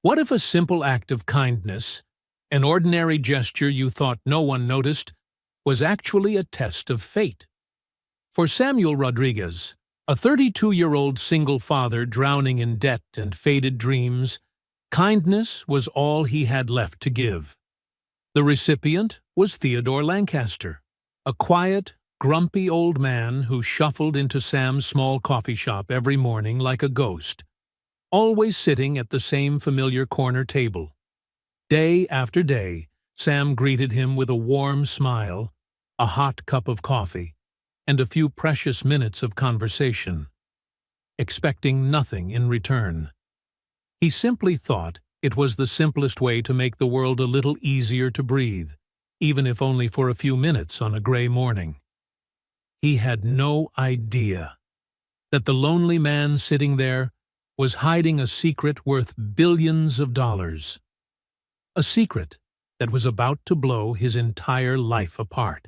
What if a simple act of kindness, an ordinary gesture you thought no one noticed, was actually a test of fate? For Samuel Rodriguez, a 32-year-old single father drowning in debt and faded dreams, kindness was all he had left to give. The recipient was Theodore Lancaster, a quiet, grumpy old man who shuffled into Sam's small coffee shop every morning like a ghost, always sitting at the same familiar corner table. Day after day, Sam greeted him with a warm smile, a hot cup of coffee, and a few precious minutes of conversation, expecting nothing in return. He simply thought it was the simplest way to make the world a little easier to breathe, even if only for a few minutes on a gray morning. He had no idea that the lonely man sitting there was hiding a secret worth billions of dollars. A secret that was about to blow his entire life apart.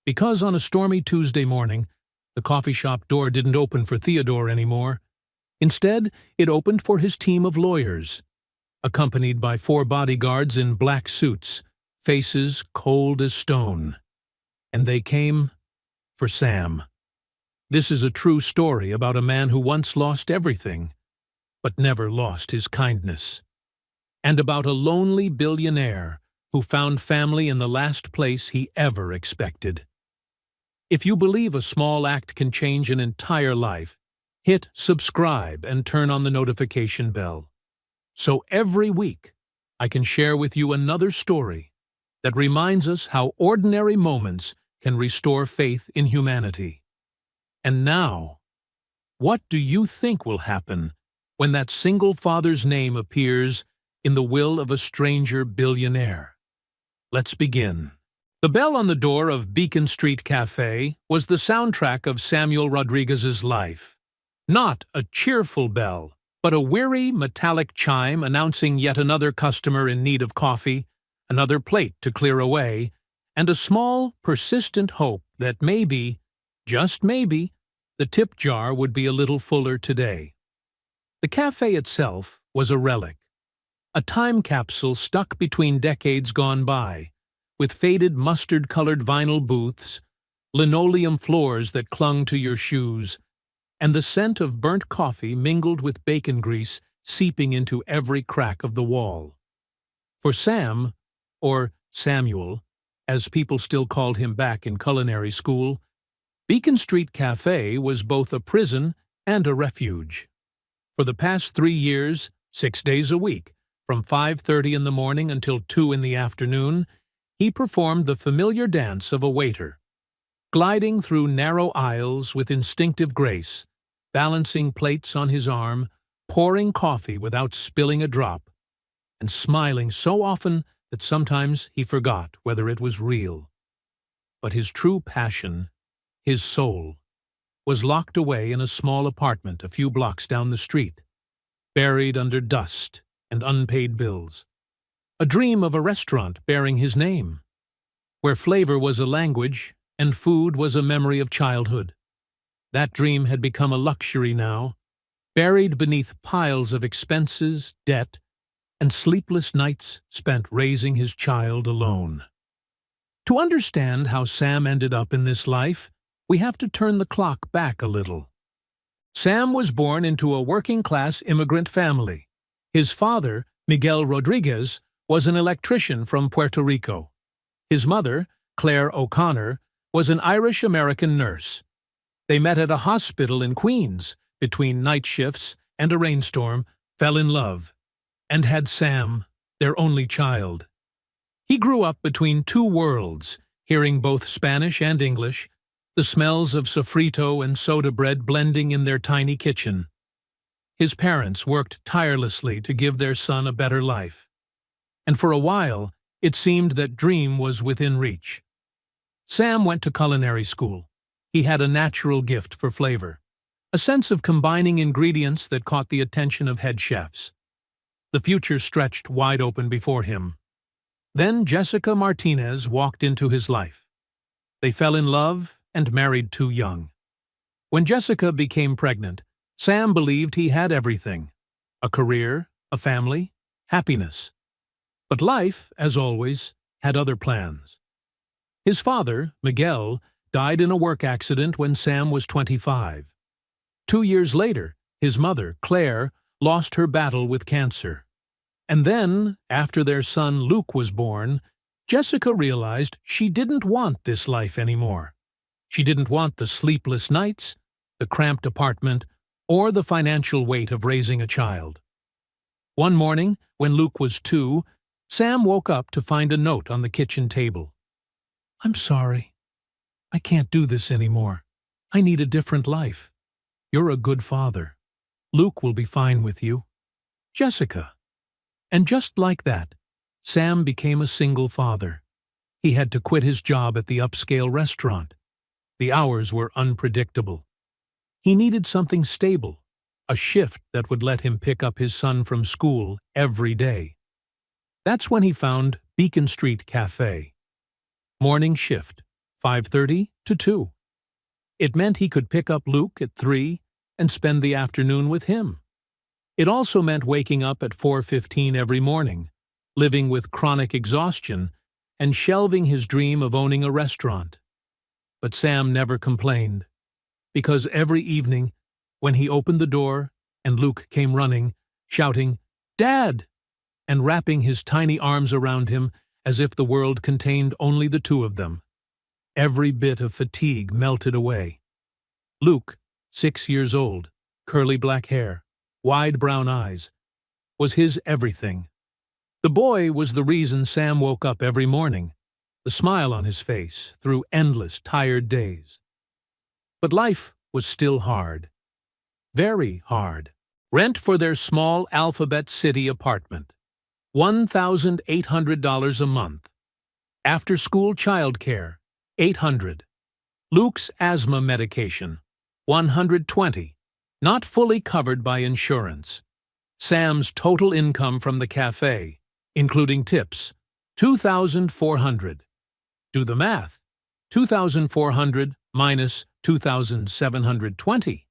Because on a stormy Tuesday morning, the coffee shop door didn't open for Theodore anymore. Instead, it opened for his team of lawyers, accompanied by 4 bodyguards in black suits, faces cold as stone. And they came for Sam. This is a true story about a man who once lost everything, but never lost his kindness. And about a lonely billionaire who found family in the last place he ever expected. If you believe a small act can change an entire life, hit subscribe and turn on the notification bell. So every week, I can share with you another story that reminds us how ordinary moments can restore faith in humanity. And now, what do you think will happen when that single father's name appears in the will of a stranger billionaire? Let's begin. The bell on the door of Beacon Street Cafe was the soundtrack of Samuel Rodriguez's life. Not a cheerful bell, but a weary, metallic chime announcing yet another customer in need of coffee, another plate to clear away, and a small, persistent hope that maybe, just maybe, the tip jar would be a little fuller today. The cafe itself was a relic, a time capsule stuck between decades gone by, with faded mustard-colored vinyl booths, linoleum floors that clung to your shoes, and the scent of burnt coffee mingled with bacon grease seeping into every crack of the wall. For Sam, or Samuel, as people still called him back in culinary school, Beacon Street Cafe was both a prison and a refuge. For the past 3 years, 6 days a week, from 5:30 in the morning until 2 in the afternoon, he performed the familiar dance of a waiter, gliding through narrow aisles with instinctive grace, balancing plates on his arm, pouring coffee without spilling a drop, and smiling so often that sometimes he forgot whether it was real. But his true passion, his soul, was locked away in a small apartment a few blocks down the street, buried under dust and unpaid bills. A dream of a restaurant bearing his name, where flavor was a language and food was a memory of childhood. That dream had become a luxury now, buried beneath piles of expenses, debt, and sleepless nights spent raising his child alone. To understand how Sam ended up in this life, we have to turn the clock back a little. Sam was born into a working-class immigrant family. His father, Miguel Rodriguez, was an electrician from Puerto Rico. His mother, Claire O'Connor, was an Irish-American nurse. They met at a hospital in Queens, between night shifts and a rainstorm, fell in love, and had Sam, their only child. He grew up between 2 worlds, hearing both Spanish and English, the smells of sofrito and soda bread blending in their tiny kitchen. His parents worked tirelessly to give their son a better life. And for a while, it seemed that dream was within reach. Sam went to culinary school. He had a natural gift for flavor, a sense of combining ingredients that caught the attention of head chefs. The future stretched wide open before him. Then Jessica Martinez walked into his life. They fell in love and married too young. When Jessica became pregnant, Sam believed he had everything: a career, a family, happiness. But life, as always, had other plans. His father, Miguel, died in a work accident when Sam was 25. 2 years later, his mother, Claire, lost her battle with cancer. And then, after their son Luke was born, Jessica realized she didn't want this life anymore. She didn't want the sleepless nights, the cramped apartment, or the financial weight of raising a child. One morning, when Luke was 2, Sam woke up to find a note on the kitchen table. "I'm sorry. I can't do this anymore. I need a different life. You're a good father. Luke will be fine with you. Jessica." And just like that, Sam became a single father. He had to quit his job at the upscale restaurant. The hours were unpredictable. He needed something stable, a shift that would let him pick up his son from school every day. That's when he found Beacon Street Cafe. Morning shift, 5:30 to 2. It meant he could pick up Luke at 3 and spend the afternoon with him. It also meant waking up at 4:15 every morning, living with chronic exhaustion, and shelving his dream of owning a restaurant. But Sam never complained, because every evening, when he opened the door and Luke came running, shouting, "Dad!" and wrapping his tiny arms around him as if the world contained only the two of them, every bit of fatigue melted away. Luke, 6 years old, curly black hair, wide brown eyes, was his everything. The boy was the reason Sam woke up every morning, the smile on his face through endless tired days. But life was still hard. Very hard. Rent for their small Alphabet City apartment, $1,800 a month. After-school childcare, $800. Luke's asthma medication, $120, not fully covered by insurance. Sam's total income from the cafe, including tips, $2,400. Do the math. 2,400 minus 2,720.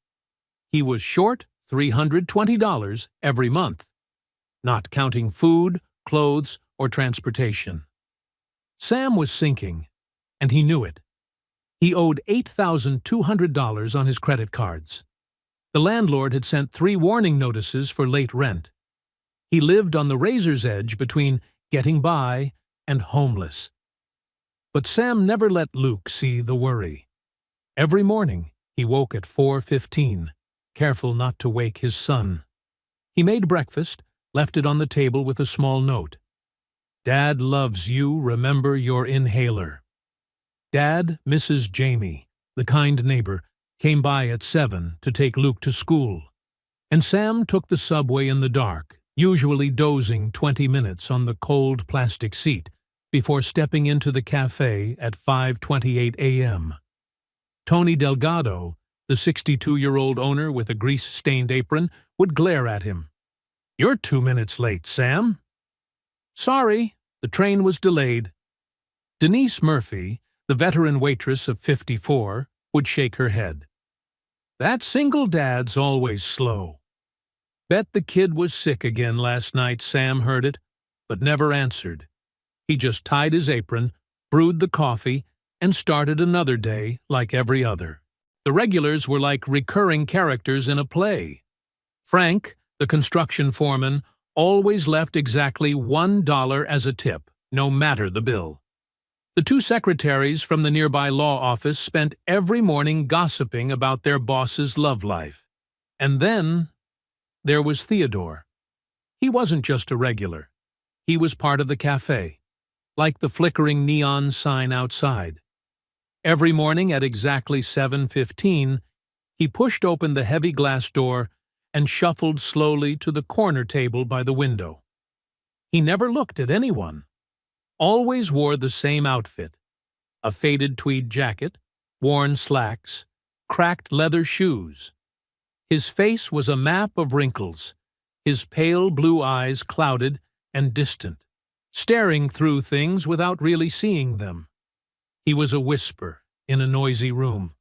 He was short $320 every month, not counting food, clothes, or transportation. Sam was sinking, and he knew it. He owed $8,200 on his credit cards. The landlord had sent 3 warning notices for late rent. He lived on the razor's edge between getting by and homeless. But Sam never let Luke see the worry. Every morning, he woke at 4:15, careful not to wake his son. He made breakfast, left it on the table with a small note. "Dad loves you, remember your inhaler." Dad, Mrs. Jamie, the kind neighbor, came by at 7 to take Luke to school, and Sam took the subway in the dark, usually dozing 20 minutes on the cold plastic seat before stepping into the cafe at 5:28 a.m. Tony Delgado, the 62-year-old owner with a grease-stained apron, would glare at him. "You're 2 minutes late, Sam." "Sorry, the train was delayed." Denise Murphy, the veteran waitress of 54, would shake her head. "That single dad's always slow." Bet the kid was sick again last night, Sam heard it, but never answered. He just tied his apron, brewed the coffee, and started another day like every other. The regulars were like recurring characters in a play. Frank, the construction foreman, always left exactly $1 as a tip, no matter the bill. The 2 secretaries from the nearby law office spent every morning gossiping about their boss's love life. And then there was Theodore. He wasn't just a regular. He was part of the cafe, like the flickering neon sign outside. Every morning at exactly 7:15, he pushed open the heavy glass door and shuffled slowly to the corner table by the window. He never looked at anyone. Always wore the same outfit: a faded tweed jacket, worn slacks, cracked leather shoes. His face was a map of wrinkles, his pale blue eyes clouded and distant, staring through things without really seeing them. He was a whisper in a noisy room.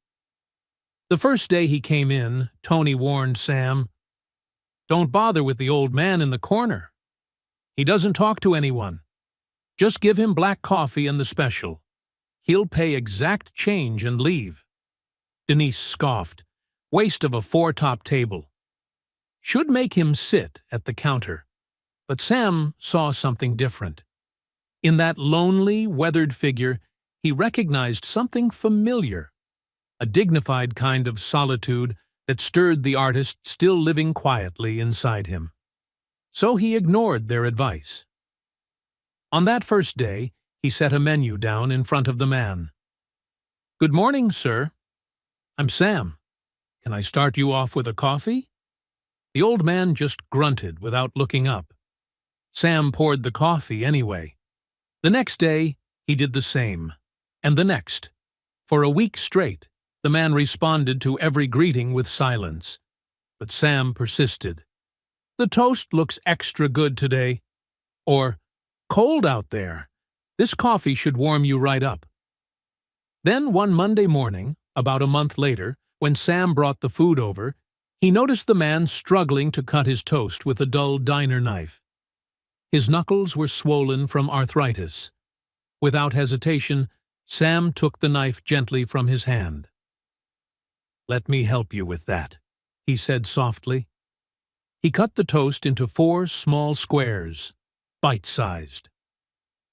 The first day he came in, Tony warned Sam, "Don't bother with the old man in the corner." He doesn't talk to anyone. Just give him black coffee and the special. He'll pay exact change and leave." Denise scoffed. Waste of a four-top table. Should make him sit at the counter. But Sam saw something different. In that lonely, weathered figure, he recognized something familiar. A dignified kind of solitude that stirred the artist still living quietly inside him. So he ignored their advice. On that first day, he set a menu down in front of the man. "Good morning, sir. I'm Sam. Can I start you off with a coffee?" The old man just grunted without looking up. Sam poured the coffee anyway. The next day, he did the same. And the next. For a week straight, the man responded to every greeting with silence. But Sam persisted. "The toast looks extra good today." Or, "Cold out there. This coffee should warm you right up." Then one Monday morning, about a month later, when Sam brought the food over, he noticed the man struggling to cut his toast with a dull diner knife. His knuckles were swollen from arthritis. Without hesitation, Sam took the knife gently from his hand. "Let me help you with that," he said softly. He cut the toast into 4 small squares, bite-sized.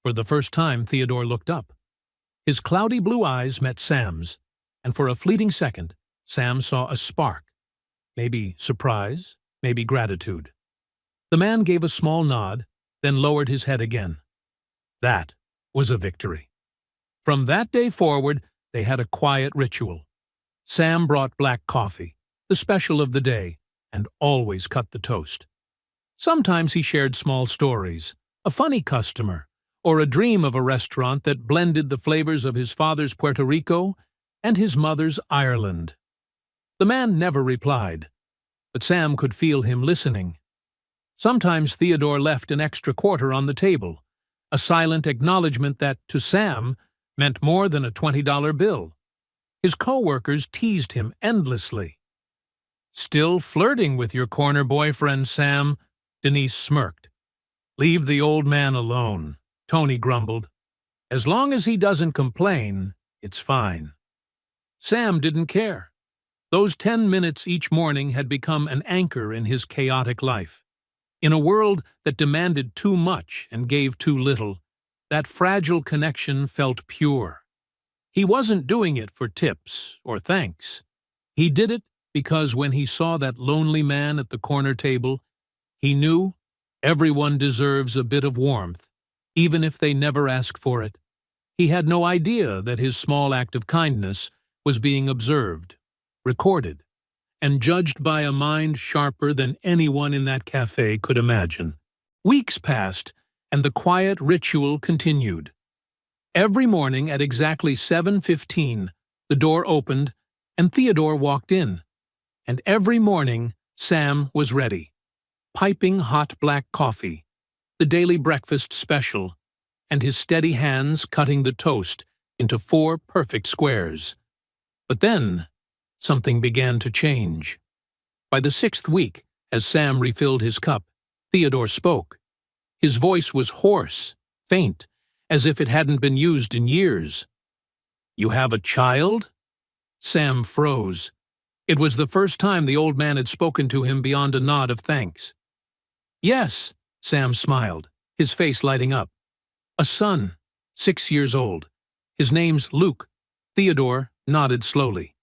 For the first time, Theodore looked up. His cloudy blue eyes met Sam's, and for a fleeting second, Sam saw a spark. Maybe surprise, maybe gratitude. The man gave a small nod, then lowered his head again. That was a victory. From that day forward, they had a quiet ritual. Sam brought black coffee, the special of the day, and always cut the toast. Sometimes he shared small stories, a funny customer, or a dream of a restaurant that blended the flavors of his father's Puerto Rico and his mother's Ireland. The man never replied, but Sam could feel him listening. Sometimes Theodore left an extra quarter on the table, a silent acknowledgement that, to Sam, meant more than a $20 bill. His co-workers teased him endlessly. "Still flirting with your corner boyfriend, Sam?" Denise smirked. "Leave the old man alone," Tony grumbled. "As long as he doesn't complain, it's fine." Sam didn't care. Those 10 minutes each morning had become an anchor in his chaotic life. In a world that demanded too much and gave too little, that fragile connection felt pure. He wasn't doing it for tips or thanks. He did it because when he saw that lonely man at the corner table, he knew everyone deserves a bit of warmth, even if they never ask for it. He had no idea that his small act of kindness was being observed, recorded, and judged by a mind sharper than anyone in that cafe could imagine. Weeks passed, and the quiet ritual continued. Every morning at exactly 7:15, the door opened, and Theodore walked in. And every morning, Sam was ready. Piping hot black coffee, the daily breakfast special, and his steady hands cutting the toast into 4 perfect squares. But then, something began to change. By the 6th week, as Sam refilled his cup, Theodore spoke. His voice was hoarse, faint, as if it hadn't been used in years. "You have a child?" Sam froze. It was the first time the old man had spoken to him beyond a nod of thanks. "Yes," Sam smiled, his face lighting up. "A son, 6 years old. His name's Luke." Theodore nodded slowly.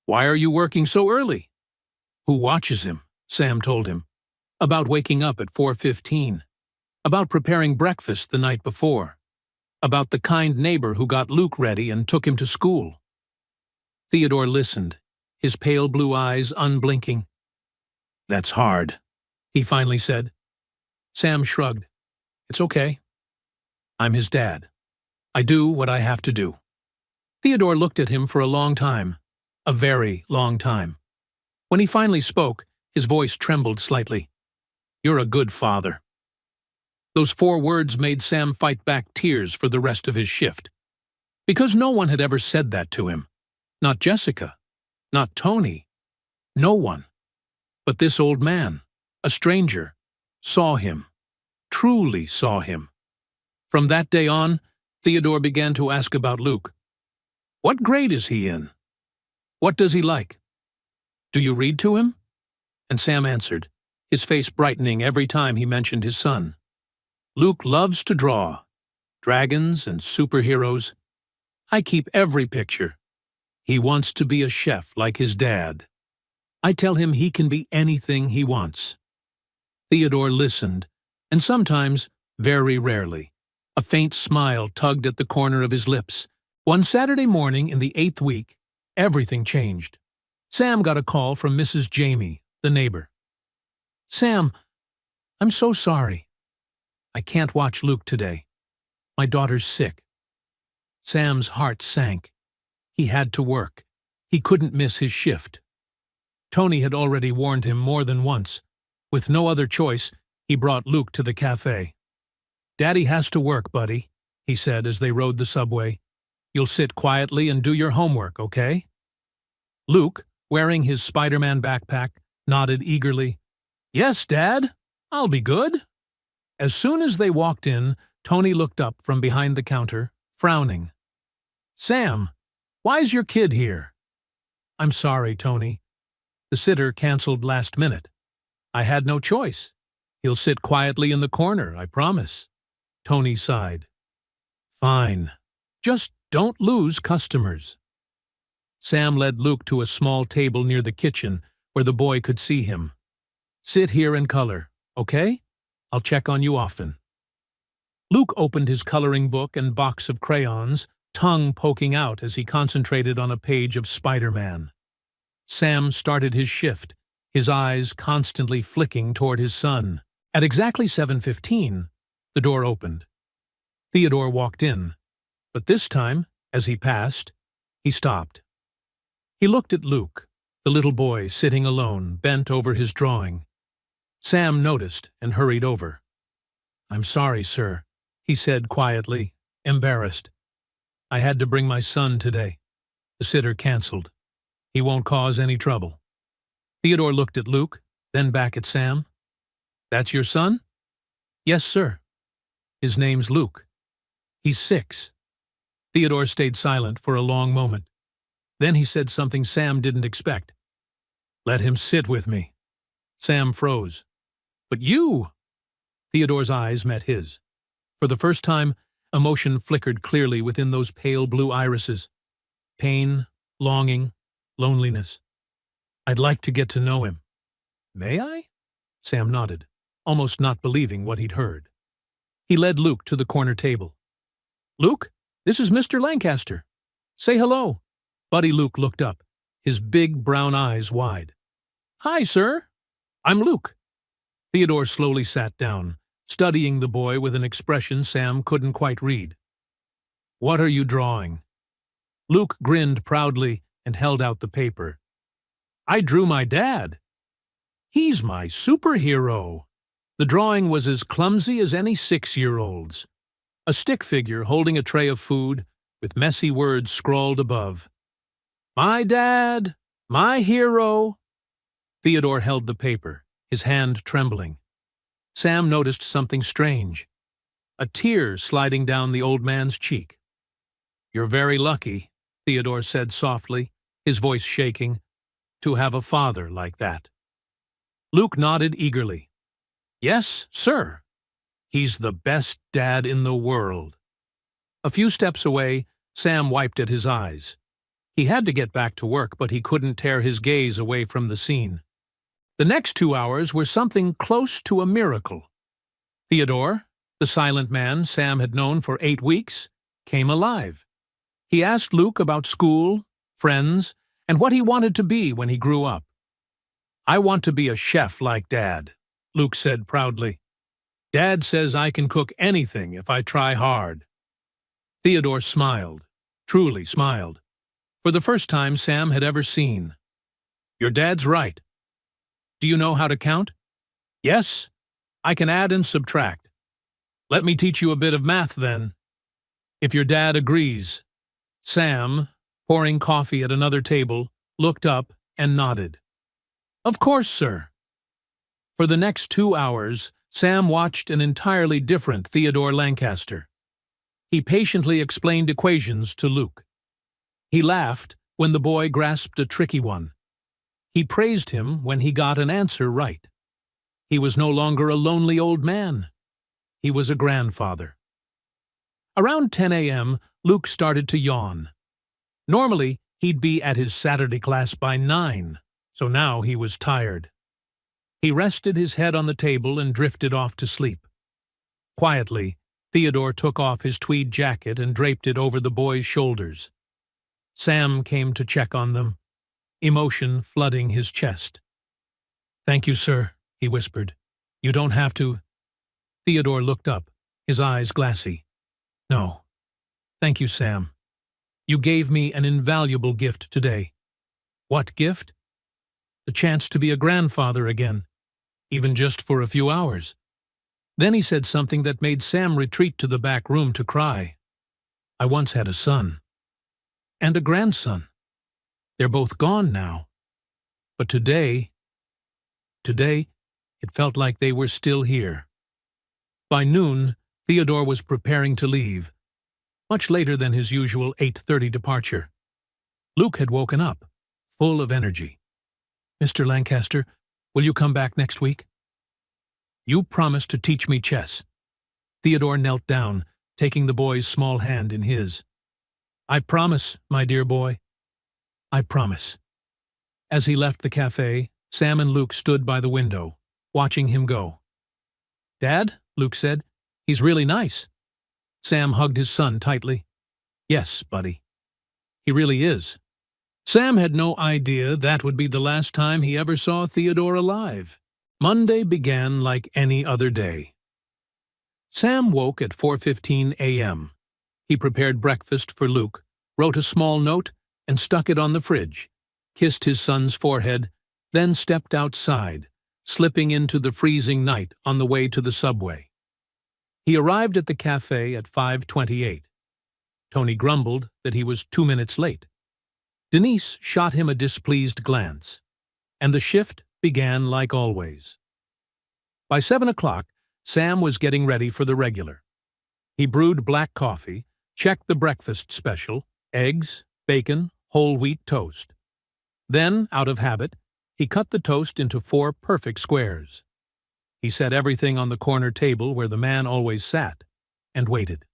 "Why are you working so early?" "Who watches him?" Sam told him. About waking up at 4:15. About preparing breakfast the night before. About the kind neighbor who got Luke ready and took him to school. Theodore listened, his pale blue eyes unblinking. "That's hard," he finally said. Sam shrugged. "It's okay. I'm his dad. I do what I have to do." Theodore looked at him for a long time, a very long time. When he finally spoke, his voice trembled slightly. "You're a good father." Those 4 words made Sam fight back tears for the rest of his shift. Because no one had ever said that to him. Not Jessica. Not Tony. No one. But this old man, a stranger, saw him. truly saw him. From that day on, Theodore began to ask about Luke. What grade is he in? What does he like? Do you read to him? And Sam answered, his face brightening every time he mentioned his son. Luke loves to draw. Dragons and superheroes. I keep every picture. He wants to be a chef like his dad. I tell him he can be anything he wants. Theodore listened, and sometimes, very rarely, a faint smile tugged at the corner of his lips. One Saturday morning in the 8th week, everything changed. Sam got a call from Mrs. Jamie, the neighbor. Sam, I'm so sorry. I can't watch Luke today. My daughter's sick. Sam's heart sank. He had to work. He couldn't miss his shift. Tony had already warned him more than once. With no other choice, he brought Luke to the cafe. Daddy has to work, buddy, he said as they rode the subway. You'll sit quietly and do your homework, okay? Luke, wearing his Spider-Man backpack, nodded eagerly. Yes, Dad, I'll be good. As soon as they walked in, Tony looked up from behind the counter, frowning. Sam, why's your kid here? I'm sorry, Tony. The sitter canceled last minute. I had no choice. He'll sit quietly in the corner, I promise. Tony sighed. Fine. Just don't lose customers. Sam led Luke to a small table near the kitchen where the boy could see him. Sit here and color, okay? I'll check on you often. Luke opened his coloring book and box of crayons, tongue poking out as he concentrated on a page of Spider-Man. Sam started his shift, his eyes constantly flicking toward his son. At exactly 7:15, the door opened. Theodore walked in, but this time, as he passed, he stopped. He looked at Luke, the little boy sitting alone, bent over his drawing. Sam noticed and hurried over. I'm sorry, sir, he said quietly, embarrassed. I had to bring my son today. The sitter canceled. He won't cause any trouble. Theodore looked at Luke, then back at Sam. That's your son? Yes, sir. His name's Luke. He's 6. Theodore stayed silent for a long moment. Then he said something Sam didn't expect. Let him sit with me. Sam froze. But you! Theodore's eyes met his. For the first time, emotion flickered clearly within those pale blue irises. Pain, longing, loneliness. I'd like to get to know him. May I? Sam nodded, almost not believing what he'd heard. He led Luke to the corner table. Luke, this is Mr. Lancaster. Say hello. Buddy Luke looked up, his big brown eyes wide. Hi, sir. I'm Luke. Theodore slowly sat down, studying the boy with an expression Sam couldn't quite read. What are you drawing? Luke grinned proudly and held out the paper. I drew my dad. He's my superhero. The drawing was as clumsy as any 6-year-old's. A stick figure holding a tray of food with messy words scrawled above. My dad, my hero. Theodore held the paper, his hand trembling. Sam noticed something strange. A tear sliding down the old man's cheek. You're very lucky, Theodore said softly, his voice shaking, to have a father like that. Luke nodded eagerly. Yes, sir. He's the best dad in the world. A few steps away, Sam wiped at his eyes. He had to get back to work, but he couldn't tear his gaze away from the scene. The next 2 hours were something close to a miracle. Theodore, the silent man Sam had known for 8 weeks, came alive. He asked Luke about school, friends, and what he wanted to be when he grew up. I want to be a chef like Dad, Luke said proudly. Dad says I can cook anything if I try hard. Theodore smiled, truly smiled, for the first time Sam had ever seen. Your dad's right. Do you know how to count? Yes, I can add and subtract. Let me teach you a bit of math then. If your dad agrees. Sam, pouring coffee at another table, looked up and nodded. Of course, sir. For the next 2 hours, Sam watched an entirely different Theodore Lancaster. He patiently explained equations to Luke. He laughed when the boy grasped a tricky one. He praised him when he got an answer right. He was no longer a lonely old man. He was a grandfather. Around 10 a.m., Luke started to yawn. Normally, he'd be at his Saturday class by 9, so now he was tired. He rested his head on the table and drifted off to sleep. Quietly, Theodore took off his tweed jacket and draped it over the boy's shoulders. Sam came to check on them, emotion flooding his chest. "Thank you, sir," he whispered. "You don't have to—" Theodore looked up, his eyes glassy. "No. Thank you, Sam. You gave me an invaluable gift today." "What gift?" "The chance to be a grandfather again, even just for a few hours." Then he said something that made Sam retreat to the back room to cry. "I once had a son. And a grandson. They're both gone now. But today, it felt like they were still here." By noon, Theodore was preparing to leave, much later than his usual 8:30 departure. Luke had woken up, full of energy. "Mr. Lancaster, will you come back next week?" "You promised to teach me chess." Theodore knelt down, taking the boy's small hand in his. "I promise, my dear boy. I promise." As he left the cafe, Sam and Luke stood by the window, watching him go. "Dad," Luke said, "he's really nice." Sam hugged his son tightly. "Yes, buddy. He really is." Sam had no idea that would be the last time he ever saw Theodore alive. Monday began like any other day. Sam woke at 4:15 a.m. He prepared breakfast for Luke, wrote a small note, and stuck it on the fridge, kissed his son's forehead, then stepped outside, slipping into the freezing night on the way to the subway. He arrived at the cafe at 5:28. Tony grumbled that he was 2 minutes late. Denise shot him a displeased glance, and the shift began like always. By 7 o'clock, Sam was getting ready for the regular. He brewed black coffee, checked the breakfast special, eggs, bacon, whole wheat toast. Then, out of habit, he cut the toast into 4 perfect squares. He set everything on the corner table where the man always sat, and waited.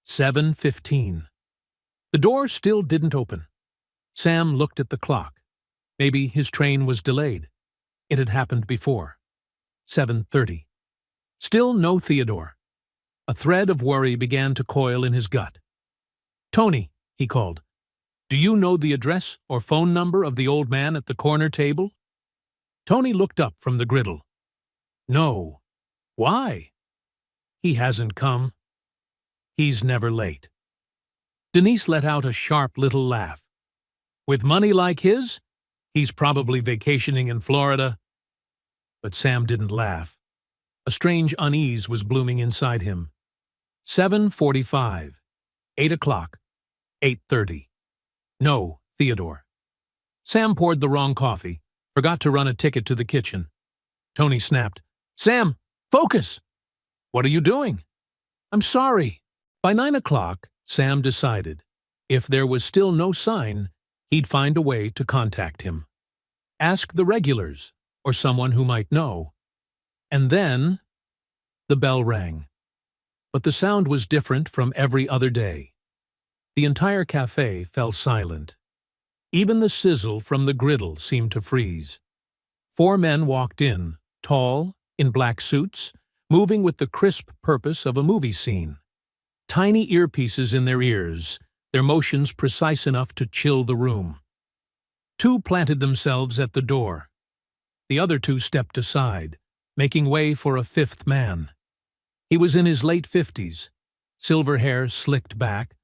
7:15. The door still didn't open. Sam looked at the clock. Maybe his train was delayed. It had happened before. 7:30. Still no Theodore. A thread of worry began to coil in his gut. "Tony," he called, "do you know the address or phone number of the old man at the corner table?" Tony looked up from the griddle. "No." "Why?" "He hasn't come. He's never late." Denise let out a sharp little laugh. "With money like his, he's probably vacationing in Florida." But Sam didn't laugh. A strange unease was blooming inside him. 7:45. 8 o'clock. 8:30. No Theodore. Sam poured the wrong coffee, forgot to run a ticket to the kitchen. Tony snapped, "Sam, focus!" "What are you doing?" "I'm sorry." By 9 o'clock, Sam decided, if there was still no sign, he'd find a way to contact him. Ask the regulars, or someone who might know. And then the bell rang. But the sound was different from every other day. The entire cafe fell silent. Even the sizzle from the griddle seemed to freeze. 4 men walked in, tall, in black suits, moving with the crisp purpose of a movie scene. Tiny earpieces in their ears, their motions precise enough to chill the room. 2 planted themselves at the door. The other 2 stepped aside, making way for a 5th man. He was in his late 50s, silver hair slicked back,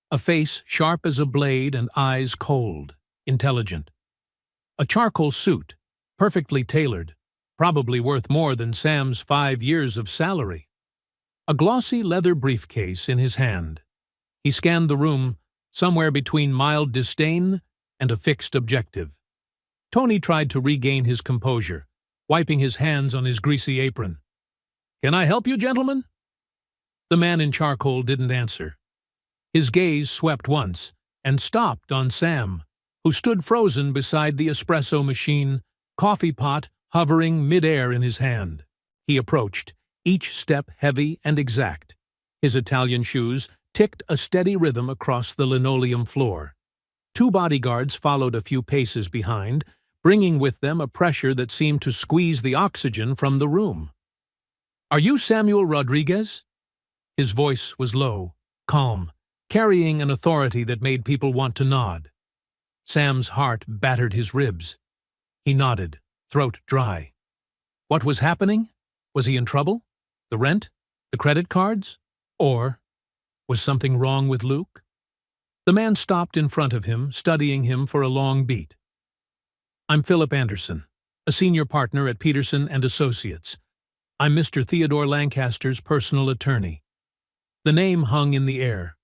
a face sharp as a blade and eyes cold, intelligent. A charcoal suit, perfectly tailored, probably worth more than Sam's 5 years of salary. A glossy leather briefcase in his hand. He scanned the room, somewhere between mild disdain and a fixed objective. Tony tried to regain his composure, wiping his hands on his greasy apron. Can I help you, gentlemen? The man in charcoal didn't answer. His gaze swept once and stopped on Sam, who stood frozen beside the espresso machine, coffee pot hovering mid-air in his hand. He approached, each step heavy and exact. His Italian shoes ticked a steady rhythm across the linoleum floor. Two bodyguards followed a few paces behind, bringing with them a pressure that seemed to squeeze the oxygen from the room. "Are you Samuel Rodriguez?" His voice was low, calm, carrying an authority that made people want to nod. Sam's heart battered his ribs. He nodded, throat dry. What was happening? Was he in trouble? The rent? The credit cards? Or was something wrong with Luke? The man stopped in front of him, studying him for a long beat. "I'm Philip Anderson, a senior partner at Peterson and Associates. I'm Mr. Theodore Lancaster's personal attorney." The name hung in the air.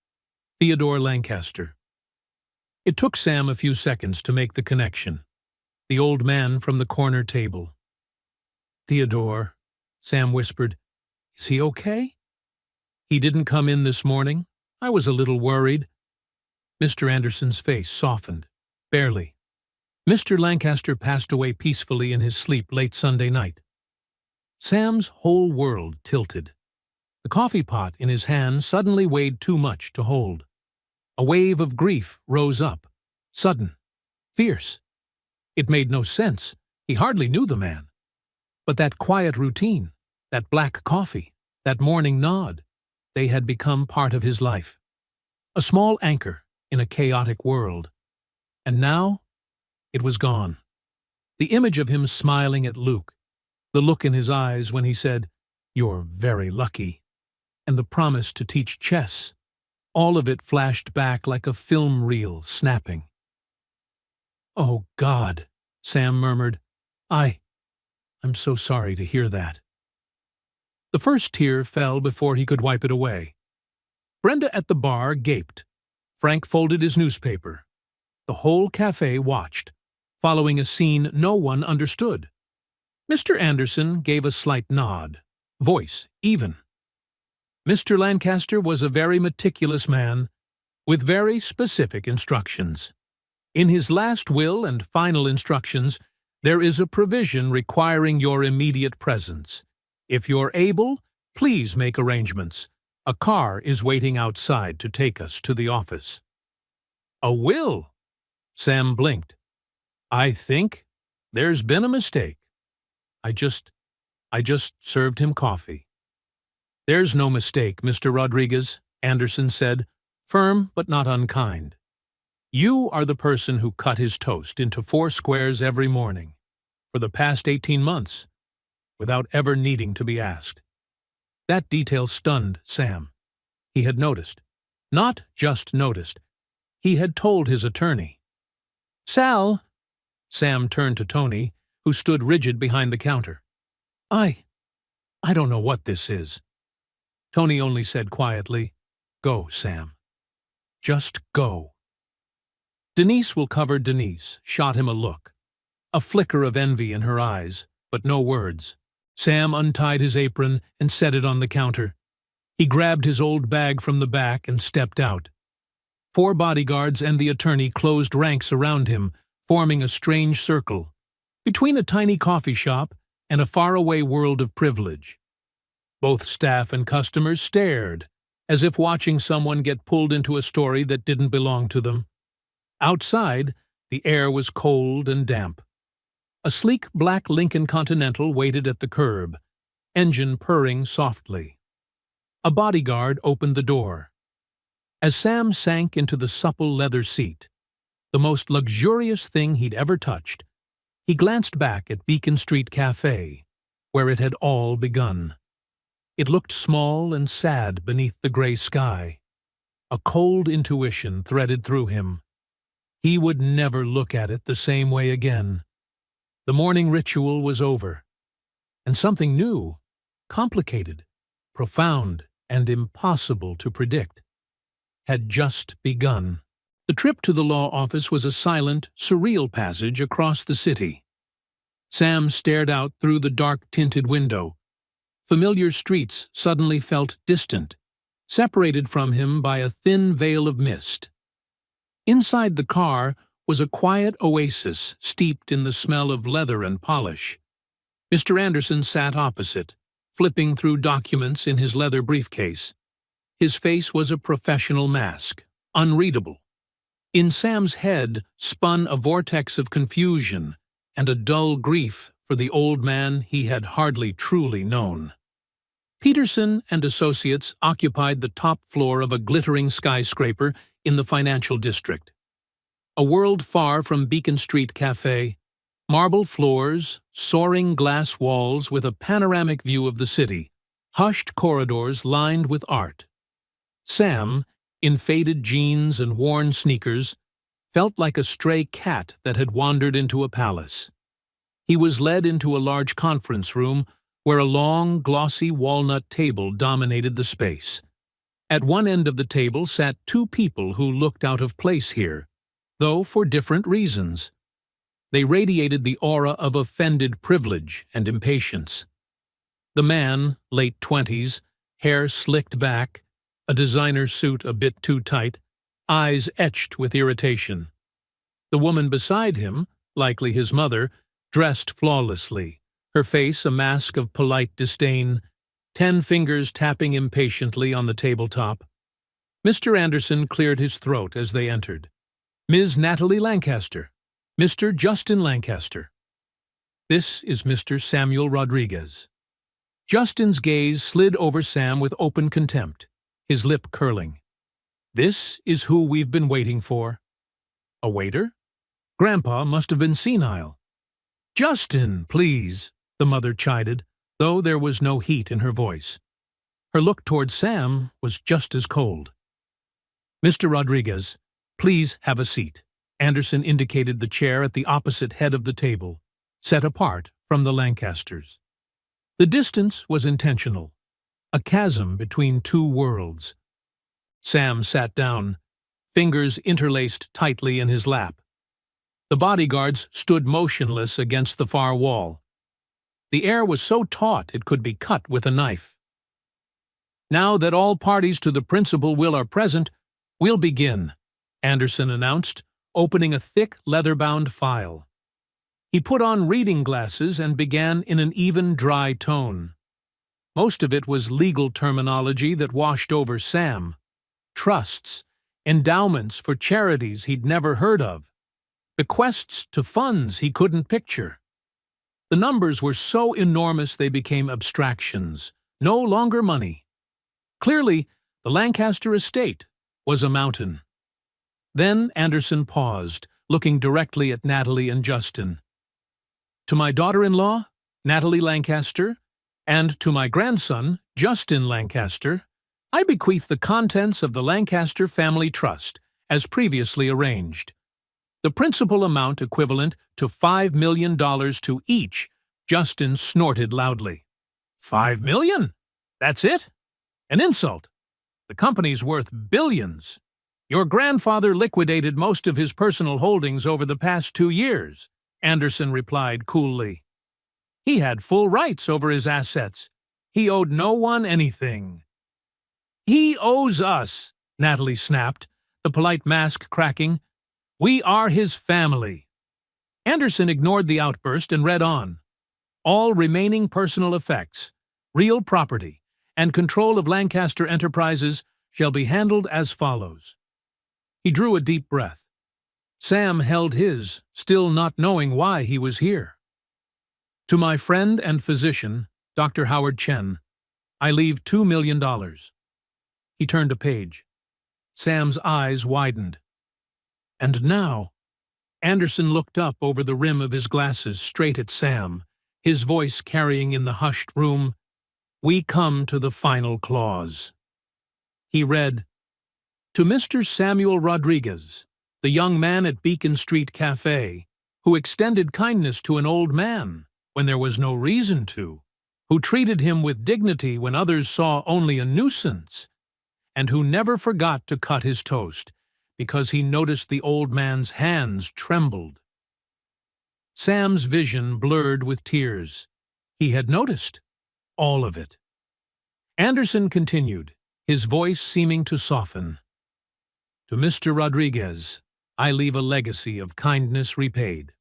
Theodore Lancaster. It took Sam a few seconds to make the connection. The old man from the corner table. "Theodore," Sam whispered. "Is he okay?" "He didn't come in this morning. I was a little worried." Mr. Anderson's face softened. "Barely. Mr. Lancaster passed away peacefully in his sleep late Sunday night." Sam's whole world tilted. The coffee pot in his hand suddenly weighed too much to hold. A wave of grief rose up, sudden, fierce. It made no sense. He hardly knew the man. But that quiet routine, that black coffee, that morning nod, they had become part of his life. A small anchor in a chaotic world. And now, it was gone. The image of him smiling at Luke, the look in his eyes when he said, "You're very lucky," and the promise to teach chess, all of it flashed back like a film reel snapping. "Oh, God," Sam murmured. I'm so sorry to hear that." The first tear fell before he could wipe it away. Brenda at the bar gaped. Frank folded his newspaper. The whole cafe watched, following a scene no one understood. Mr. Anderson gave a slight nod, voice even. Mr. Lancaster was a very meticulous man, with very specific instructions. In his last will and final instructions, there is a provision requiring your immediate presence. If you're able, please make arrangements. A car is waiting outside to take us to the office." "A will?" Sam blinked. "I think there's been a mistake. I just served him coffee." "There's no mistake, Mr. Rodriguez," Anderson said, firm but not unkind. "You are the person who cut his toast into 4 squares every morning, for the past 18 months, without ever needing to be asked." That detail stunned Sam. He had noticed. Not just noticed. He had told his attorney. "Sal," Sam turned to Tony, who stood rigid behind the counter. I don't know what this is." Tony only said quietly, "Go, Sam. Just go." Denise will cover Denise shot him a look. A flicker of envy in her eyes, but no words. Sam untied his apron and set it on the counter. He grabbed his old bag from the back and stepped out. 4 bodyguards and the attorney closed ranks around him, forming a strange circle, between a tiny coffee shop and a faraway world of privilege. Both staff and customers stared, as if watching someone get pulled into a story that didn't belong to them. Outside, the air was cold and damp. A sleek black Lincoln Continental waited at the curb, engine purring softly. A bodyguard opened the door. As Sam sank into the supple leather seat, the most luxurious thing he'd ever touched, he glanced back at Beacon Street Cafe, where it had all begun. It looked small and sad beneath the gray sky. A cold intuition threaded through him. He would never look at it the same way again. The morning ritual was over, and something new, complicated, profound, and impossible to predict, had just begun. The trip to the law office was a silent, surreal passage across the city. Sam stared out through the dark-tinted window, Familiar streets suddenly felt distant, separated from him by a thin veil of mist. Inside the car was a quiet oasis steeped in the smell of leather and polish. Mr. Anderson sat opposite, flipping through documents in his leather briefcase. His face was a professional mask, unreadable. In Sam's head spun a vortex of confusion and a dull grief for the old man he had hardly truly known. Peterson and Associates occupied the top floor of a glittering skyscraper in the financial district. A world far from Beacon Street Cafe, marble floors, soaring glass walls with a panoramic view of the city, hushed corridors lined with art. Sam, in faded jeans and worn sneakers, felt like a stray cat that had wandered into a palace. He was led into a large conference room where a long, glossy walnut table dominated the space. At one end of the table sat two people who looked out of place here, though for different reasons. They radiated the aura of offended privilege and impatience. The man, late 20s, hair slicked back, a designer suit a bit too tight, eyes etched with irritation. The woman beside him, likely his mother, dressed flawlessly, her face a mask of polite disdain, 10 fingers tapping impatiently on the tabletop. Mr. Anderson cleared his throat as they entered. Ms. Natalie Lancaster, Mr. Justin Lancaster. This is Mr. Samuel Rodriguez. Justin's gaze slid over Sam with open contempt, his lip curling. This is who we've been waiting for. A waiter? Grandpa must have been senile. Justin, please, the mother chided, though there was no heat in her voice. Her look toward Sam was just as cold. Mr. Rodriguez, please have a seat. Anderson indicated the chair at the opposite head of the table, set apart from the Lancasters. The distance was intentional, a chasm between two worlds. Sam sat down, fingers interlaced tightly in his lap. The bodyguards stood motionless against the far wall. The air was so taut it could be cut with a knife. Now that all parties to the principal will are present, we'll begin, Anderson announced, opening a thick leather-bound file. He put on reading glasses and began in an even, dry tone. Most of it was legal terminology that washed over Sam. Trusts, endowments for charities he'd never heard of, bequests to funds he couldn't picture. The numbers were so enormous they became abstractions, no longer money. Clearly, the Lancaster estate was a mountain. Then Anderson paused, looking directly at Natalie and Justin. To my daughter-in-law, Natalie Lancaster, and to my grandson, Justin Lancaster, I bequeath the contents of the Lancaster Family Trust, as previously arranged. The principal amount equivalent to $5 million to each, Justin snorted loudly. $5 million? That's it? An insult. The company's worth billions. Your grandfather liquidated most of his personal holdings over the past 2 years, Anderson replied coolly. He had full rights over his assets. He owed no one anything. He owes us, Natalie snapped, the polite mask cracking. We are his family. Anderson ignored the outburst and read on. All remaining personal effects, real property, and control of Lancaster Enterprises shall be handled as follows. He drew a deep breath. Sam held his, still not knowing why he was here. To my friend and physician, Dr. Howard Chen, I leave $2 million. He turned a page. Sam's eyes widened. And now, Anderson looked up over the rim of his glasses straight at Sam, his voice carrying in the hushed room, we come to the final clause. He read, To Mr. Samuel Rodriguez, the young man at Beacon Street Cafe, who extended kindness to an old man when there was no reason to, who treated him with dignity when others saw only a nuisance, and who never forgot to cut his toast, because he noticed the old man's hands trembled. Sam's vision blurred with tears. He had noticed all of it. Anderson continued, his voice seeming to soften. To Mr. Rodriguez, I leave a legacy of kindness repaid.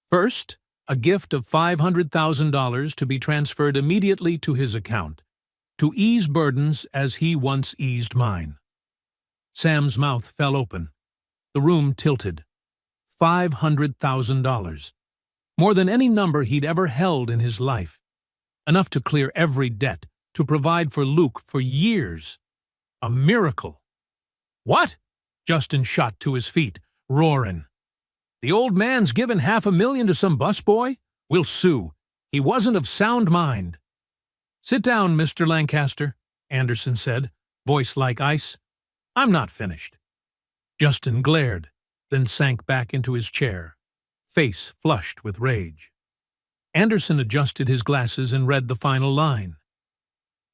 First, a gift of $500,000 to be transferred immediately to his account, to ease burdens as he once eased mine. Sam's mouth fell open. The room tilted. $500,000. More than any number he'd ever held in his life. Enough to clear every debt, to provide for Luke for years. A miracle. What? Justin shot to his feet, roaring. The old man's given $500,000 to some busboy? We'll sue. He wasn't of sound mind. Sit down, Mr. Lancaster, Anderson said, voice like ice. I'm not finished. Justin glared, then sank back into his chair, face flushed with rage. Anderson adjusted his glasses and read the final line.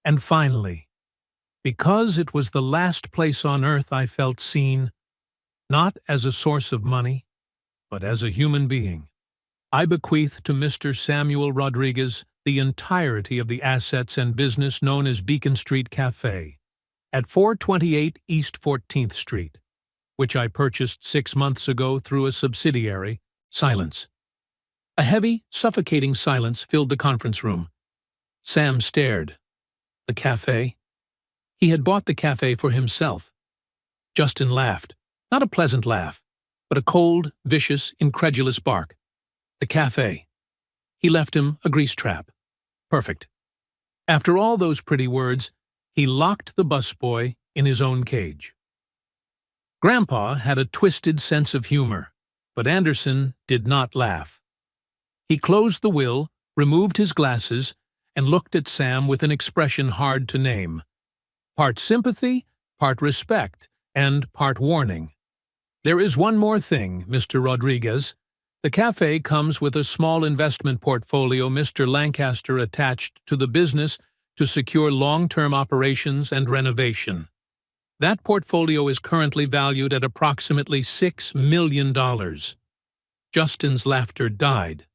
And finally, because it was the last place on earth I felt seen, not as a source of money, but as a human being, I bequeath to Mr. Samuel Rodriguez the entirety of the assets and business known as Beacon Street Cafe at 428 East 14th Street, which I purchased 6 months ago through a subsidiary. Silence. A heavy, suffocating silence filled the conference room. Sam stared. The cafe? He had bought the cafe for himself. Justin laughed. Not a pleasant laugh, but a cold, vicious, incredulous bark. The cafe. He left him a grease trap. Perfect. After all those pretty words, he locked the busboy in his own cage. Grandpa had a twisted sense of humor, but Anderson did not laugh. He closed the will, removed his glasses, and looked at Sam with an expression hard to name. Part sympathy, part respect, and part warning. There is one more thing, Mr. Rodriguez. The cafe comes with a small investment portfolio Mr. Lancaster attached to the business to secure long-term operations and renovation. That portfolio is currently valued at approximately $6 million. Justin's laughter died.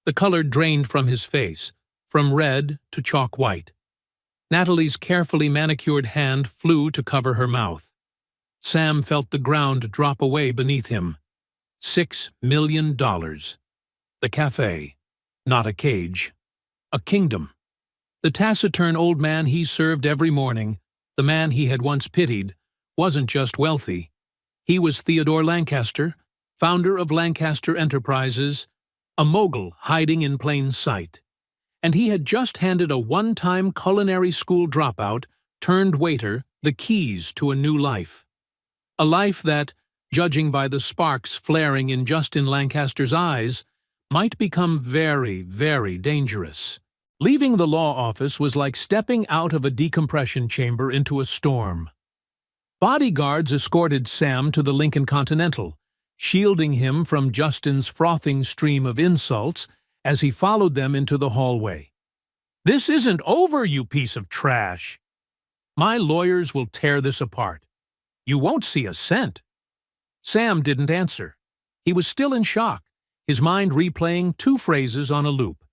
The color drained from his face, from red to chalk white. Natalie's carefully manicured hand flew to cover her mouth. Sam felt the ground drop away beneath him. $6 million. The cafe. Not a cage. A kingdom. The taciturn old man he served every morning, the man he had once pitied, wasn't just wealthy. He was Theodore Lancaster, founder of Lancaster Enterprises, a mogul hiding in plain sight. And he had just handed a one-time culinary school dropout, turned waiter, the keys to a new life. A life that, judging by the sparks flaring in Justin Lancaster's eyes, might become very, very dangerous. Leaving the law office was like stepping out of a decompression chamber into a storm. Bodyguards escorted Sam to the Lincoln Continental, shielding him from Justin's frothing stream of insults as he followed them into the hallway. "This isn't over, you piece of trash! My lawyers will tear this apart. You won't see a cent." Sam didn't answer. He was still in shock, his mind replaying two phrases on a loop.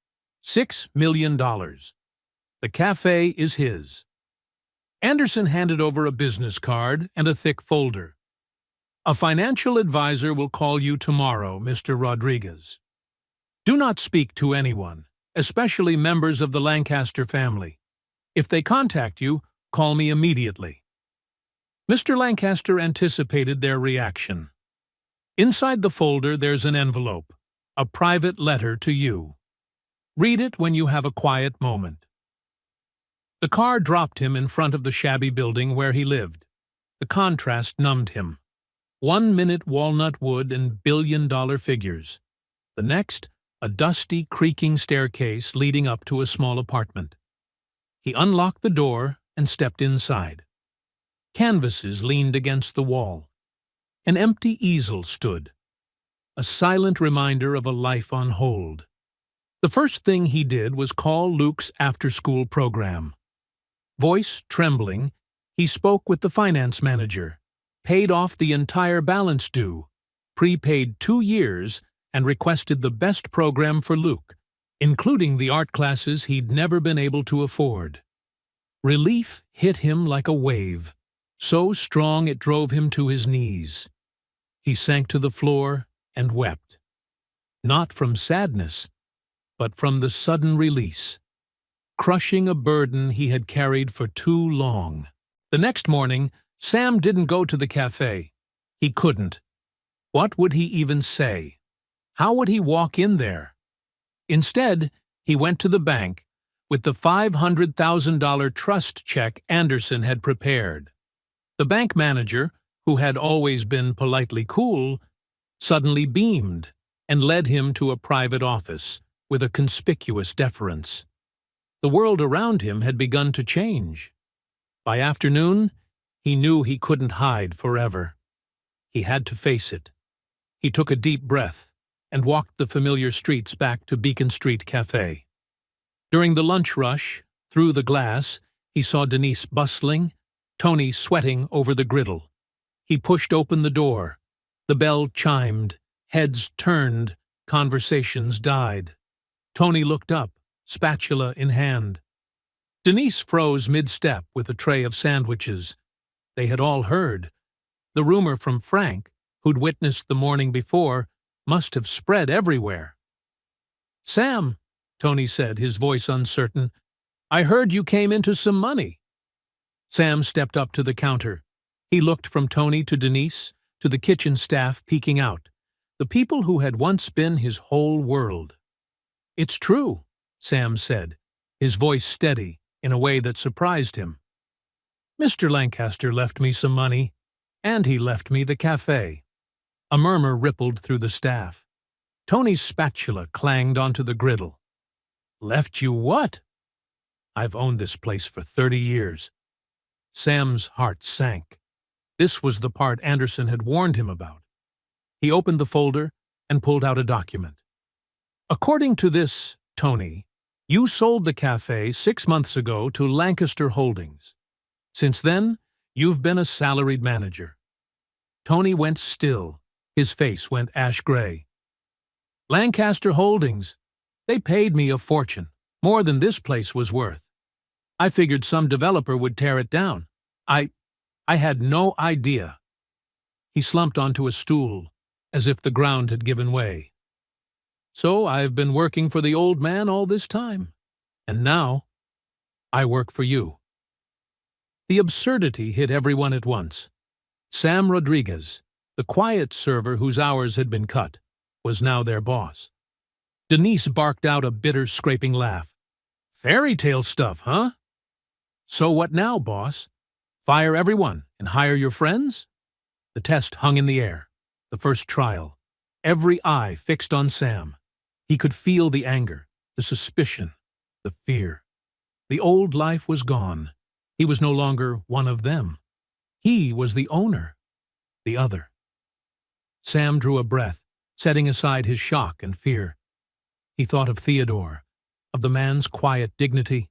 $6 million. The cafe is his. Anderson handed over a business card and a thick folder. "A financial advisor will call you tomorrow, Mr. Rodriguez. Do not speak to anyone, especially members of the Lancaster family. If they contact you, call me immediately." Mr. Lancaster anticipated their reaction. "Inside the folder there's an envelope, a private letter to you. Read it when you have a quiet moment." The car dropped him in front of the shabby building where he lived. The contrast numbed him. 1 minute walnut wood and billion-dollar figures. The next, a dusty, creaking staircase leading up to a small apartment. He unlocked the door and stepped inside. Canvases leaned against the wall. An empty easel stood, a silent reminder of a life on hold. The first thing he did was call Luke's after-school program. Voice trembling, he spoke with the finance manager, paid off the entire balance due, prepaid 2 years, and requested the best program for Luke, including the art classes he'd never been able to afford. Relief hit him like a wave, so strong it drove him to his knees. He sank to the floor and wept, not from sadness, but from the sudden release, crushing a burden he had carried for too long. The next morning, Sam didn't go to the cafe. He couldn't. What would he even say? How would he walk in there? Instead, he went to the bank with the $500,000 trust check Anderson had prepared. The bank manager, who had always been politely cool, suddenly beamed and led him to a private office with a conspicuous deference. The world around him had begun to change. By afternoon, he knew he couldn't hide forever. He had to face it. He took a deep breath and walked the familiar streets back to Beacon Street Cafe. During the lunch rush, through the glass, he saw Denise bustling, Tony sweating over the griddle. He pushed open the door. The bell chimed, heads turned, conversations died. Tony looked up, spatula in hand. Denise froze mid-step with a tray of sandwiches. They had all heard. The rumor from Frank, who'd witnessed the morning before, must have spread everywhere. "Sam," Tony said, his voice uncertain, "I heard you came into some money." Sam stepped up to the counter. He looked from Tony to Denise, to the kitchen staff peeking out, the people who had once been his whole world. "It's true," Sam said, his voice steady in a way that surprised him. "Mr. Lancaster left me some money, and he left me the cafe." A murmur rippled through the staff. Tony's spatula clanged onto the griddle. "Left you what?" "I've owned this place for 30 years. Sam's heart sank. This was the part Anderson had warned him about. He opened the folder and pulled out a document. "According to this, Tony, you sold the cafe 6 months ago to Lancaster Holdings. Since then, you've been a salaried manager." Tony went still. His face went ash-gray. "Lancaster Holdings. They paid me a fortune, more than this place was worth. I figured some developer would tear it down. I had no idea." He slumped onto a stool, as if the ground had given way. "So I've been working for the old man all this time. And now, I work for you." The absurdity hit everyone at once. Sam Rodriguez, the quiet server whose hours had been cut, was now their boss. Denise barked out a bitter, scraping laugh. "Fairy tale stuff, huh? So what now, boss? Fire everyone and hire your friends?" The test hung in the air. The first trial. Every eye fixed on Sam. He could feel the anger, the suspicion, the fear. The old life was gone. He was no longer one of them. He was the owner, the other. Sam drew a breath, setting aside his shock and fear. He thought of Theodore, of the man's quiet dignity.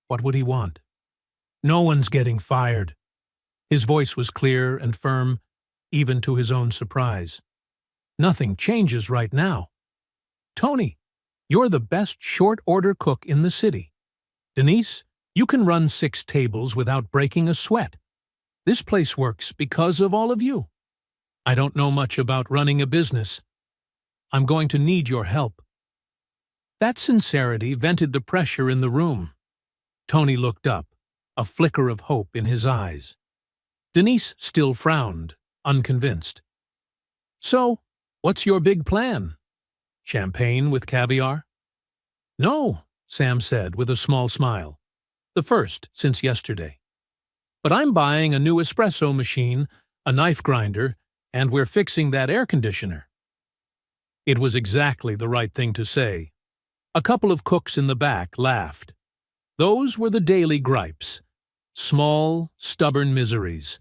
What would he want? "No one's getting fired." His voice was clear and firm, even to his own surprise. "Nothing changes right now. Tony, you're the best short-order cook in the city. Denise, you can run 6 tables without breaking a sweat. This place works because of all of you. I don't know much about running a business. I'm going to need your help." That sincerity vented the pressure in the room. Tony looked up, a flicker of hope in his eyes. Denise still frowned, unconvinced. "So, what's your big plan? Champagne with caviar?" "No," Sam said with a small smile. "The first since yesterday. But I'm buying a new espresso machine, a knife grinder, and we're fixing that air conditioner." It was exactly the right thing to say. A couple of cooks in the back laughed. Those were the daily gripes. Small, stubborn miseries.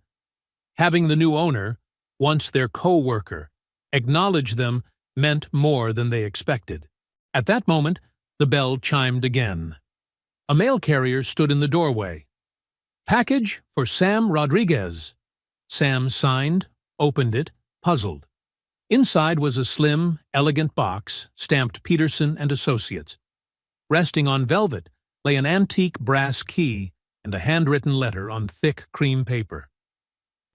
Having the new owner, once their co-worker, acknowledge them meant more than they expected. At that moment, the bell chimed again. A mail carrier stood in the doorway. "Package for Sam Rodriguez." Sam signed, opened it, puzzled. Inside was a slim, elegant box stamped Peterson and Associates. Resting on velvet lay an antique brass key and a handwritten letter on thick cream paper.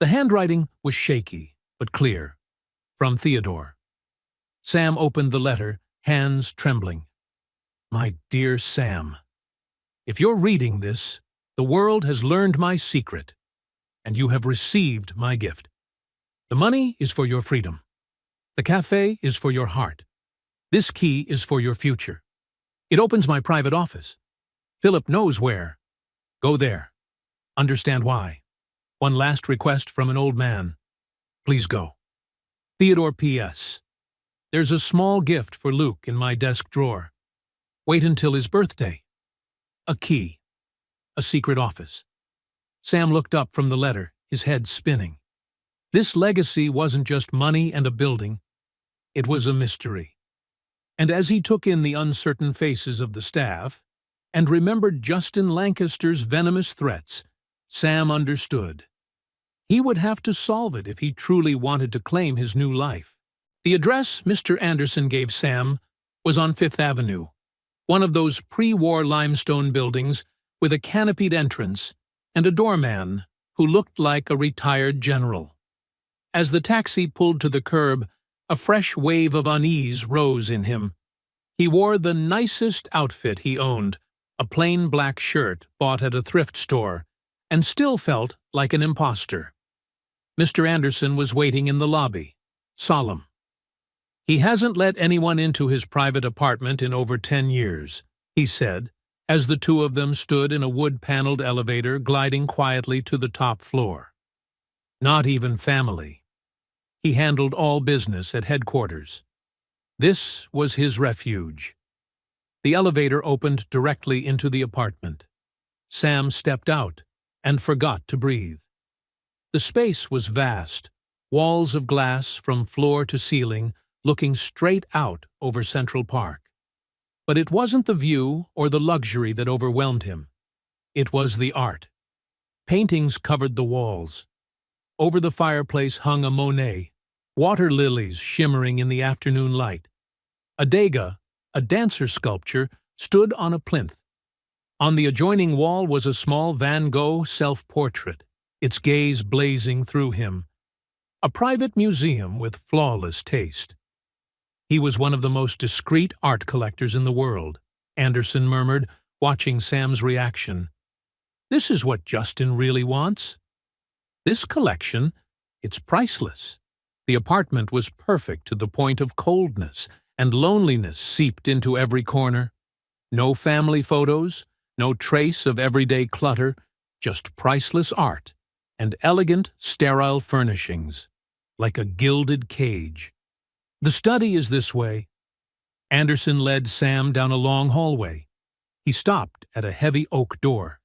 The handwriting was shaky, but clear. From Theodore. Sam opened the letter, hands trembling. My dear Sam, if you're reading this, the world has learned my secret, and you have received my gift. The money is for your freedom. The cafe is for your heart. This key is for your future. It opens my private office. Philip knows where. Go there. Understand why. One last request from an old man. Please go. Theodore P.S. There's a small gift for Luke in my desk drawer. Wait until his birthday. A key. A secret office. Sam looked up from the letter, his head spinning. This legacy wasn't just money and a building. It was a mystery. And as he took in the uncertain faces of the staff and remembered Justin Lancaster's venomous threats, Sam understood. He would have to solve it if he truly wanted to claim his new life. The address Mr. Anderson gave Sam was on Fifth Avenue, one of those pre-war limestone buildings with a canopied entrance and a doorman who looked like a retired general. As the taxi pulled to the curb, a fresh wave of unease rose in him. He wore the nicest outfit he owned, a plain black shirt bought at a thrift store, and still felt like an imposter. Mr. Anderson was waiting in the lobby, solemn. He hasn't let anyone into his private apartment in over 10 years, he said, as the two of them stood in a wood-paneled elevator gliding quietly to the top floor. Not even family. He handled all business at headquarters. This was his refuge. The elevator opened directly into the apartment. Sam stepped out and forgot to breathe. The space was vast, walls of glass from floor to ceiling, looking straight out over Central Park. But it wasn't the view or the luxury that overwhelmed him. It was the art. Paintings covered the walls. Over the fireplace hung a Monet, water lilies shimmering in the afternoon light. A Degas, a dancer sculpture, stood on a plinth. On the adjoining wall was a small Van Gogh self-portrait, its gaze blazing through him. A private museum with flawless taste. He was one of the most discreet art collectors in the world, Anderson murmured, watching Sam's reaction. This is what Justin really wants. This collection, it's priceless. The apartment was perfect to the point of coldness, and loneliness seeped into every corner. No family photos, no trace of everyday clutter, just priceless art and elegant, sterile furnishings, like a gilded cage. The study is this way. Anderson led Sam down a long hallway. He stopped at a heavy oak door.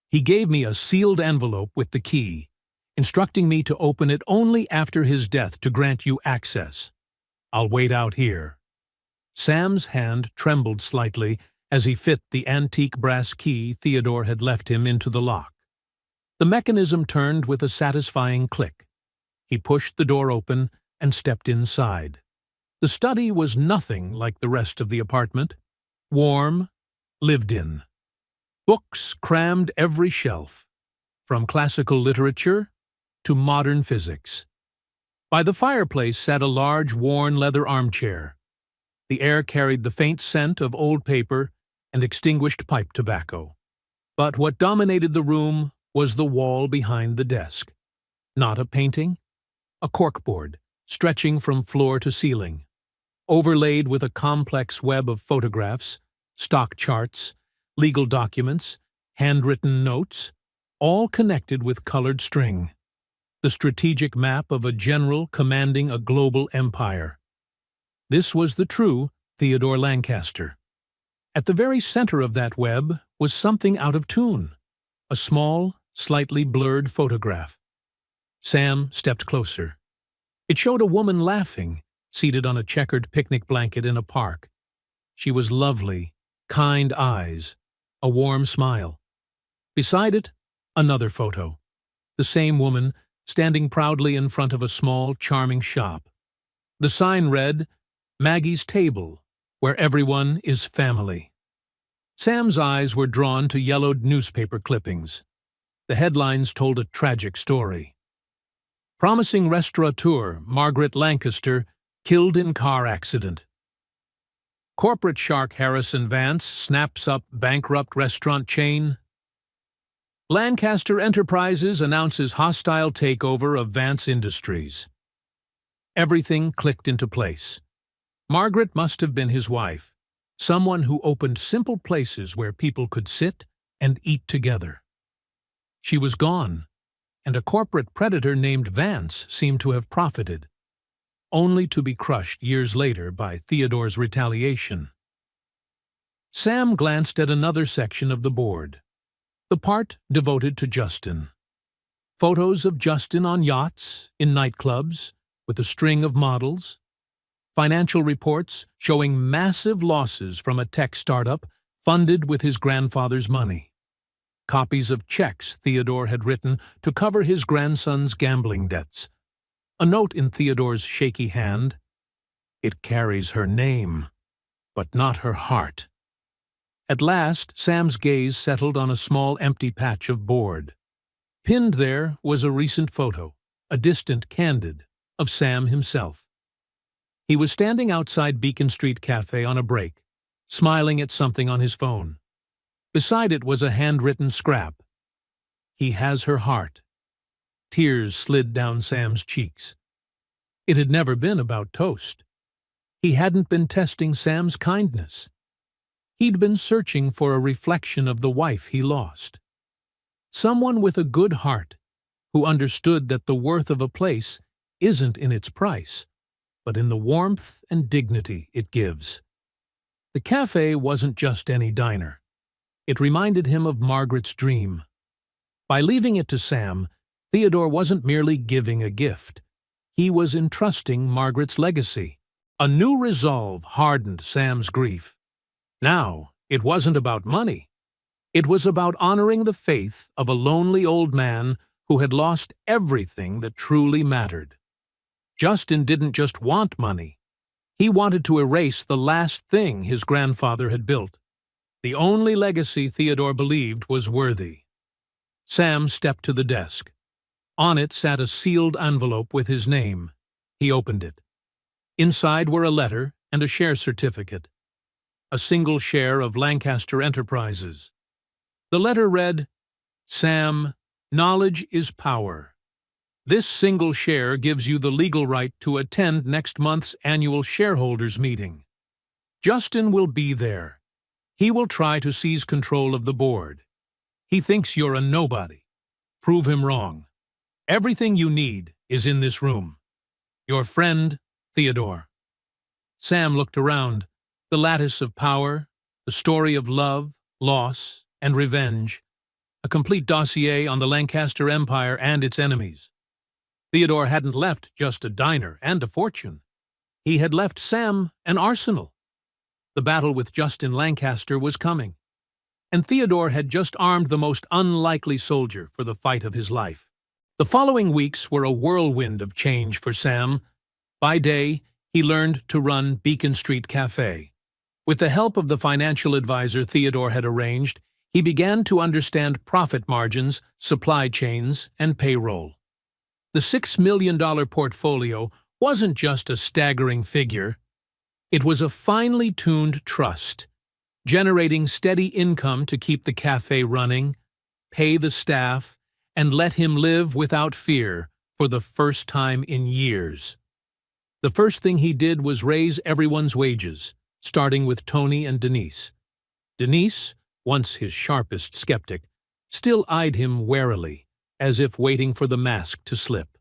He gave me a sealed envelope with the key, instructing me to open it only after his death to grant you access. I'll wait out here. Sam's hand trembled slightly as he fit the antique brass key Theodore had left him into the lock. The mechanism turned with a satisfying click. He pushed the door open and stepped inside. The study was nothing like the rest of the apartment. Warm, lived in. Books crammed every shelf, from classical literature to modern physics. By the fireplace sat a large, worn leather armchair. The air carried the faint scent of old paper and extinguished pipe tobacco. But what dominated the room was the wall behind the desk. Not a painting, a corkboard, stretching from floor to ceiling, overlaid with a complex web of photographs, stock charts, legal documents, handwritten notes, all connected with colored string. The strategic map of a general commanding a global empire. This was the true Theodore Lancaster. At the very center of that web was something out of tune, a small, slightly blurred photograph. Sam stepped closer. It showed a woman laughing, seated on a checkered picnic blanket in a park. She was lovely, kind eyes, a warm smile. Beside it, another photo. The same woman, standing proudly in front of a small, charming shop. The sign read, Maggie's Table, where everyone is family. Sam's eyes were drawn to yellowed newspaper clippings. The headlines told a tragic story. Promising restaurateur Margaret Lancaster killed in car accident. Corporate shark Harrison Vance snaps up bankrupt restaurant chain. Lancaster Enterprises announces hostile takeover of Vance Industries. Everything clicked into place. Margaret must have been his wife, someone who opened simple places where people could sit and eat together. She was gone, and a corporate predator named Vance seemed to have profited, only to be crushed years later by Theodore's retaliation. Sam glanced at another section of the board, the part devoted to Justin. Photos of Justin on yachts, in nightclubs, with a string of models. Financial reports showing massive losses from a tech startup funded with his grandfather's money. Copies of checks Theodore had written to cover his grandson's gambling debts. A note in Theodore's shaky hand. It carries her name, but not her heart. At last, Sam's gaze settled on a small empty patch of board. Pinned there was a recent photo, a distant candid, of Sam himself. He was standing outside Beacon Street Cafe on a break, smiling at something on his phone. Beside it was a handwritten scrap. He has her heart. Tears slid down Sam's cheeks. It had never been about toast. He hadn't been testing Sam's kindness. He'd been searching for a reflection of the wife he lost. Someone with a good heart, who understood that the worth of a place isn't in its price, but in the warmth and dignity it gives. The cafe wasn't just any diner. It reminded him of Margaret's dream. By leaving it to Sam, Theodore wasn't merely giving a gift. He was entrusting Margaret's legacy. A new resolve hardened Sam's grief. Now, it wasn't about money. It was about honoring the faith of a lonely old man who had lost everything that truly mattered. Justin didn't just want money. He wanted to erase the last thing his grandfather had built. The only legacy Theodore believed was worthy. Sam stepped to the desk. On it sat a sealed envelope with his name. He opened it. Inside were a letter and a share certificate. A single share of Lancaster Enterprises. The letter read, "Sam, knowledge is power. This single share gives you the legal right to attend next month's annual shareholders meeting. Justin will be there. He will try to seize control of the board. He thinks you're a nobody. Prove him wrong. Everything you need is in this room. Your friend, Theodore." Sam looked around. The lattice of power, the story of love, loss, and revenge. A complete dossier on the Lancaster Empire and its enemies. Theodore hadn't left just a diner and a fortune. He had left Sam an arsenal. The battle with Justin Lancaster was coming, and Theodore had just armed the most unlikely soldier for the fight of his life. The following weeks were a whirlwind of change for Sam. By day, he learned to run Beacon Street Cafe. With the help of the financial advisor Theodore had arranged, he began to understand profit margins, supply chains, and payroll. The $6 million portfolio wasn't just a staggering figure. It was a finely tuned trust, generating steady income to keep the cafe running, pay the staff, and let him live without fear for the first time in years. The first thing he did was raise everyone's wages, starting with Tony and Denise. Denise, once his sharpest skeptic, still eyed him warily, as if waiting for the mask to slip.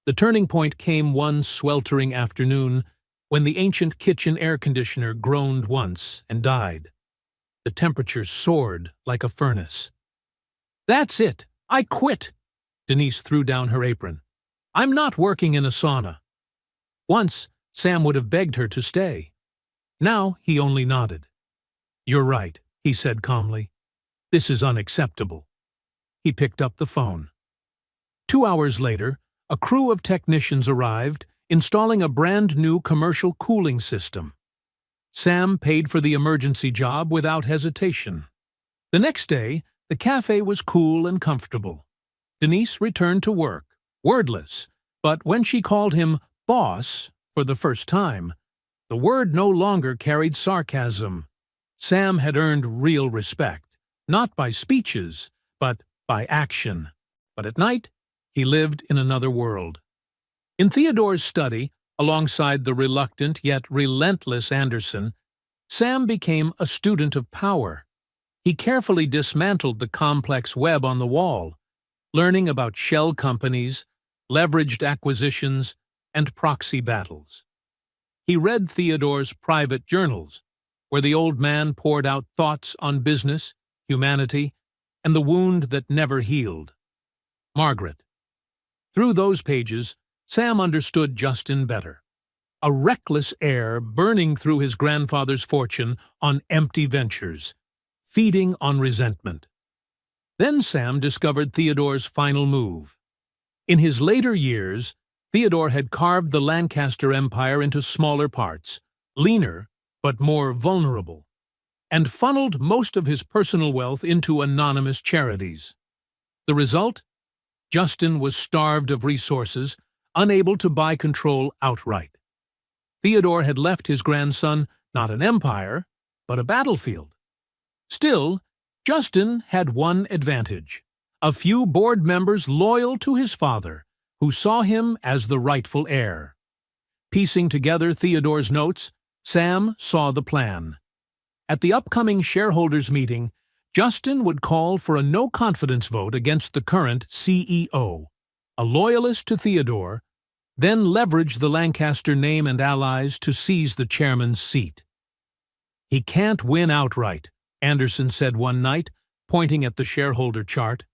The turning point came one sweltering afternoon when the ancient kitchen air conditioner groaned once and died. The temperature soared like a furnace. "That's it! I quit!" Denise threw down her apron. "I'm not working in a sauna." Once, Sam would have begged her to stay. Now he only nodded. "You're right," he said calmly. "This is unacceptable." He picked up the phone. 2 hours later, a crew of technicians arrived, installing a brand-new commercial cooling system. Sam paid for the emergency job without hesitation. The next day, the cafe was cool and comfortable. Denise returned to work, wordless, but when she called him boss for the first time, the word no longer carried sarcasm. Sam had earned real respect, not by speeches, but by action. But at night, he lived in another world. In Theodore's study, alongside the reluctant yet relentless Anderson, Sam became a student of power. He carefully dismantled the complex web on the wall, learning about shell companies, leveraged acquisitions, and proxy battles. He read Theodore's private journals, where the old man poured out thoughts on business, humanity, and the wound that never healed. Margaret. Through those pages, Sam understood Justin better. A reckless heir burning through his grandfather's fortune on empty ventures, feeding on resentment. Then Sam discovered Theodore's final move. In his later years, Theodore had carved the Lancaster Empire into smaller parts, leaner but more vulnerable, and funneled most of his personal wealth into anonymous charities. The result? Justin was starved of resources, unable to buy control outright. Theodore had left his grandson not an empire, but a battlefield. Still, Justin had one advantage: a few board members loyal to his father, who saw him as the rightful heir. Piecing together Theodore's notes, Sam saw the plan. At the upcoming shareholders' meeting, Justin would call for a no-confidence vote against the current CEO, a loyalist to Theodore, then leverage the Lancaster name and allies to seize the chairman's seat. "He can't win outright," Anderson said one night, pointing at the shareholder chart.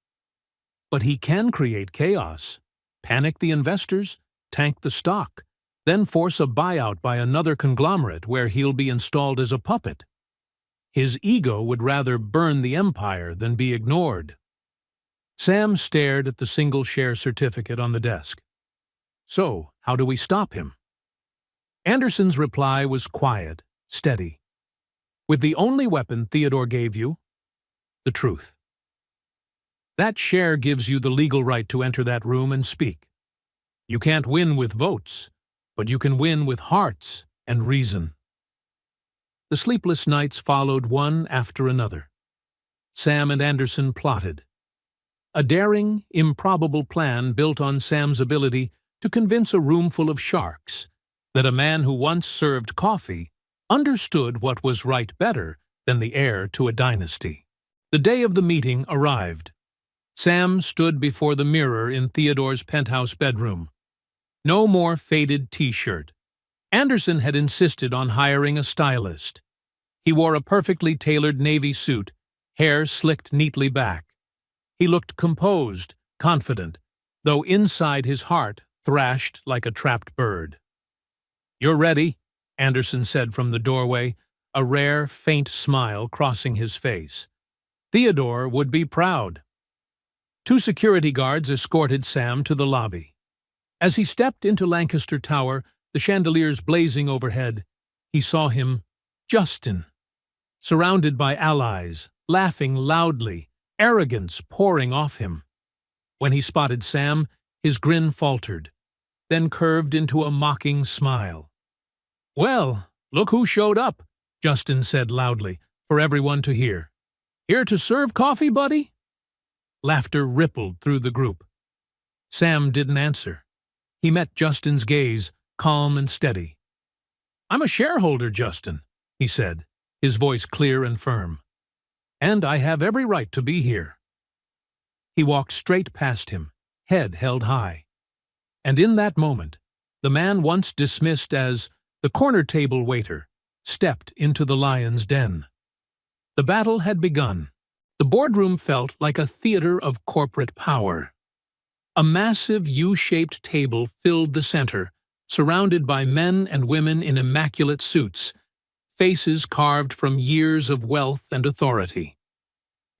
"But he can create chaos, panic the investors, tank the stock, then force a buyout by another conglomerate where he'll be installed as a puppet. His ego would rather burn the empire than be ignored." Sam stared at the single share certificate on the desk. "So, how do we stop him?" Anderson's reply was quiet, steady. "With the only weapon Theodore gave you, the truth. That share gives you the legal right to enter that room and speak. You can't win with votes, but you can win with hearts and reason." The sleepless nights followed one after another. Sam and Anderson plotted. A daring, improbable plan built on Sam's ability to convince a roomful of sharks that a man who once served coffee understood what was right better than the heir to a dynasty. The day of the meeting arrived. Sam stood before the mirror in Theodore's penthouse bedroom. No more faded t-shirt. Anderson had insisted on hiring a stylist. He wore a perfectly tailored navy suit, hair slicked neatly back. He looked composed, confident, though inside his heart thrashed like a trapped bird. "You're ready," Anderson said from the doorway, a rare, faint smile crossing his face. Theodore would be proud. 2 security guards escorted Sam to the lobby. As he stepped into Lancaster Tower, the chandeliers blazing overhead, he saw him, Justin, surrounded by allies, laughing loudly, arrogance pouring off him. When he spotted Sam, his grin faltered, then curved into a mocking smile. "Well, look who showed up," Justin said loudly, for everyone to hear. "Here to serve coffee, buddy?" Laughter rippled through the group. Sam didn't answer. He met Justin's gaze, calm and steady. "I'm a shareholder, Justin," he said, his voice clear and firm. "And I have every right to be here." He walked straight past him, head held high. And in that moment, the man once dismissed as the corner table waiter stepped into the lion's den. The battle had begun. The boardroom felt like a theater of corporate power. A massive U-shaped table filled the center, surrounded by men and women in immaculate suits, faces carved from years of wealth and authority.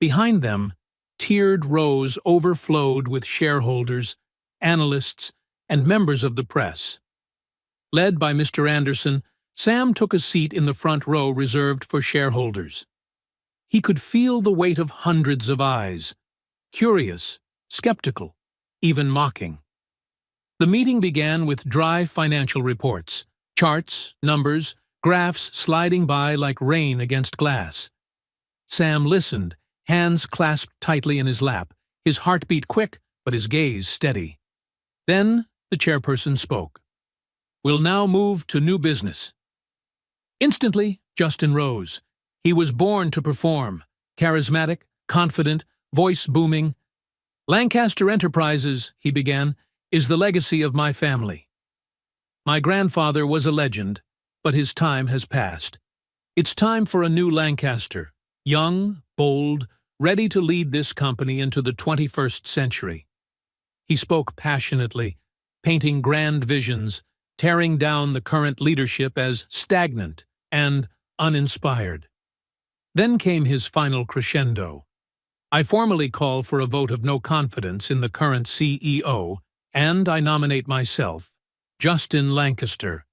Behind them, tiered rows overflowed with shareholders, analysts, and members of the press. Led by Mr. Anderson, Sam took a seat in the front row reserved for shareholders. He could feel the weight of hundreds of eyes, curious, skeptical, even mocking. The meeting began with dry financial reports, charts, numbers, graphs sliding by like rain against glass. Sam listened, hands clasped tightly in his lap, his heartbeat quick but his gaze steady. Then the chairperson spoke. "We'll now move to new business." Instantly, Justin rose. He was born to perform, charismatic, confident, voice booming. "Lancaster Enterprises," he began, "is the legacy of my family. My grandfather was a legend, but his time has passed. It's time for a new Lancaster, young, bold, ready to lead this company into the 21st century." He spoke passionately, painting grand visions, tearing down the current leadership as stagnant and uninspired. Then came his final crescendo. "I formally call for a vote of no confidence in the current CEO, and I nominate myself, Justin Lancaster,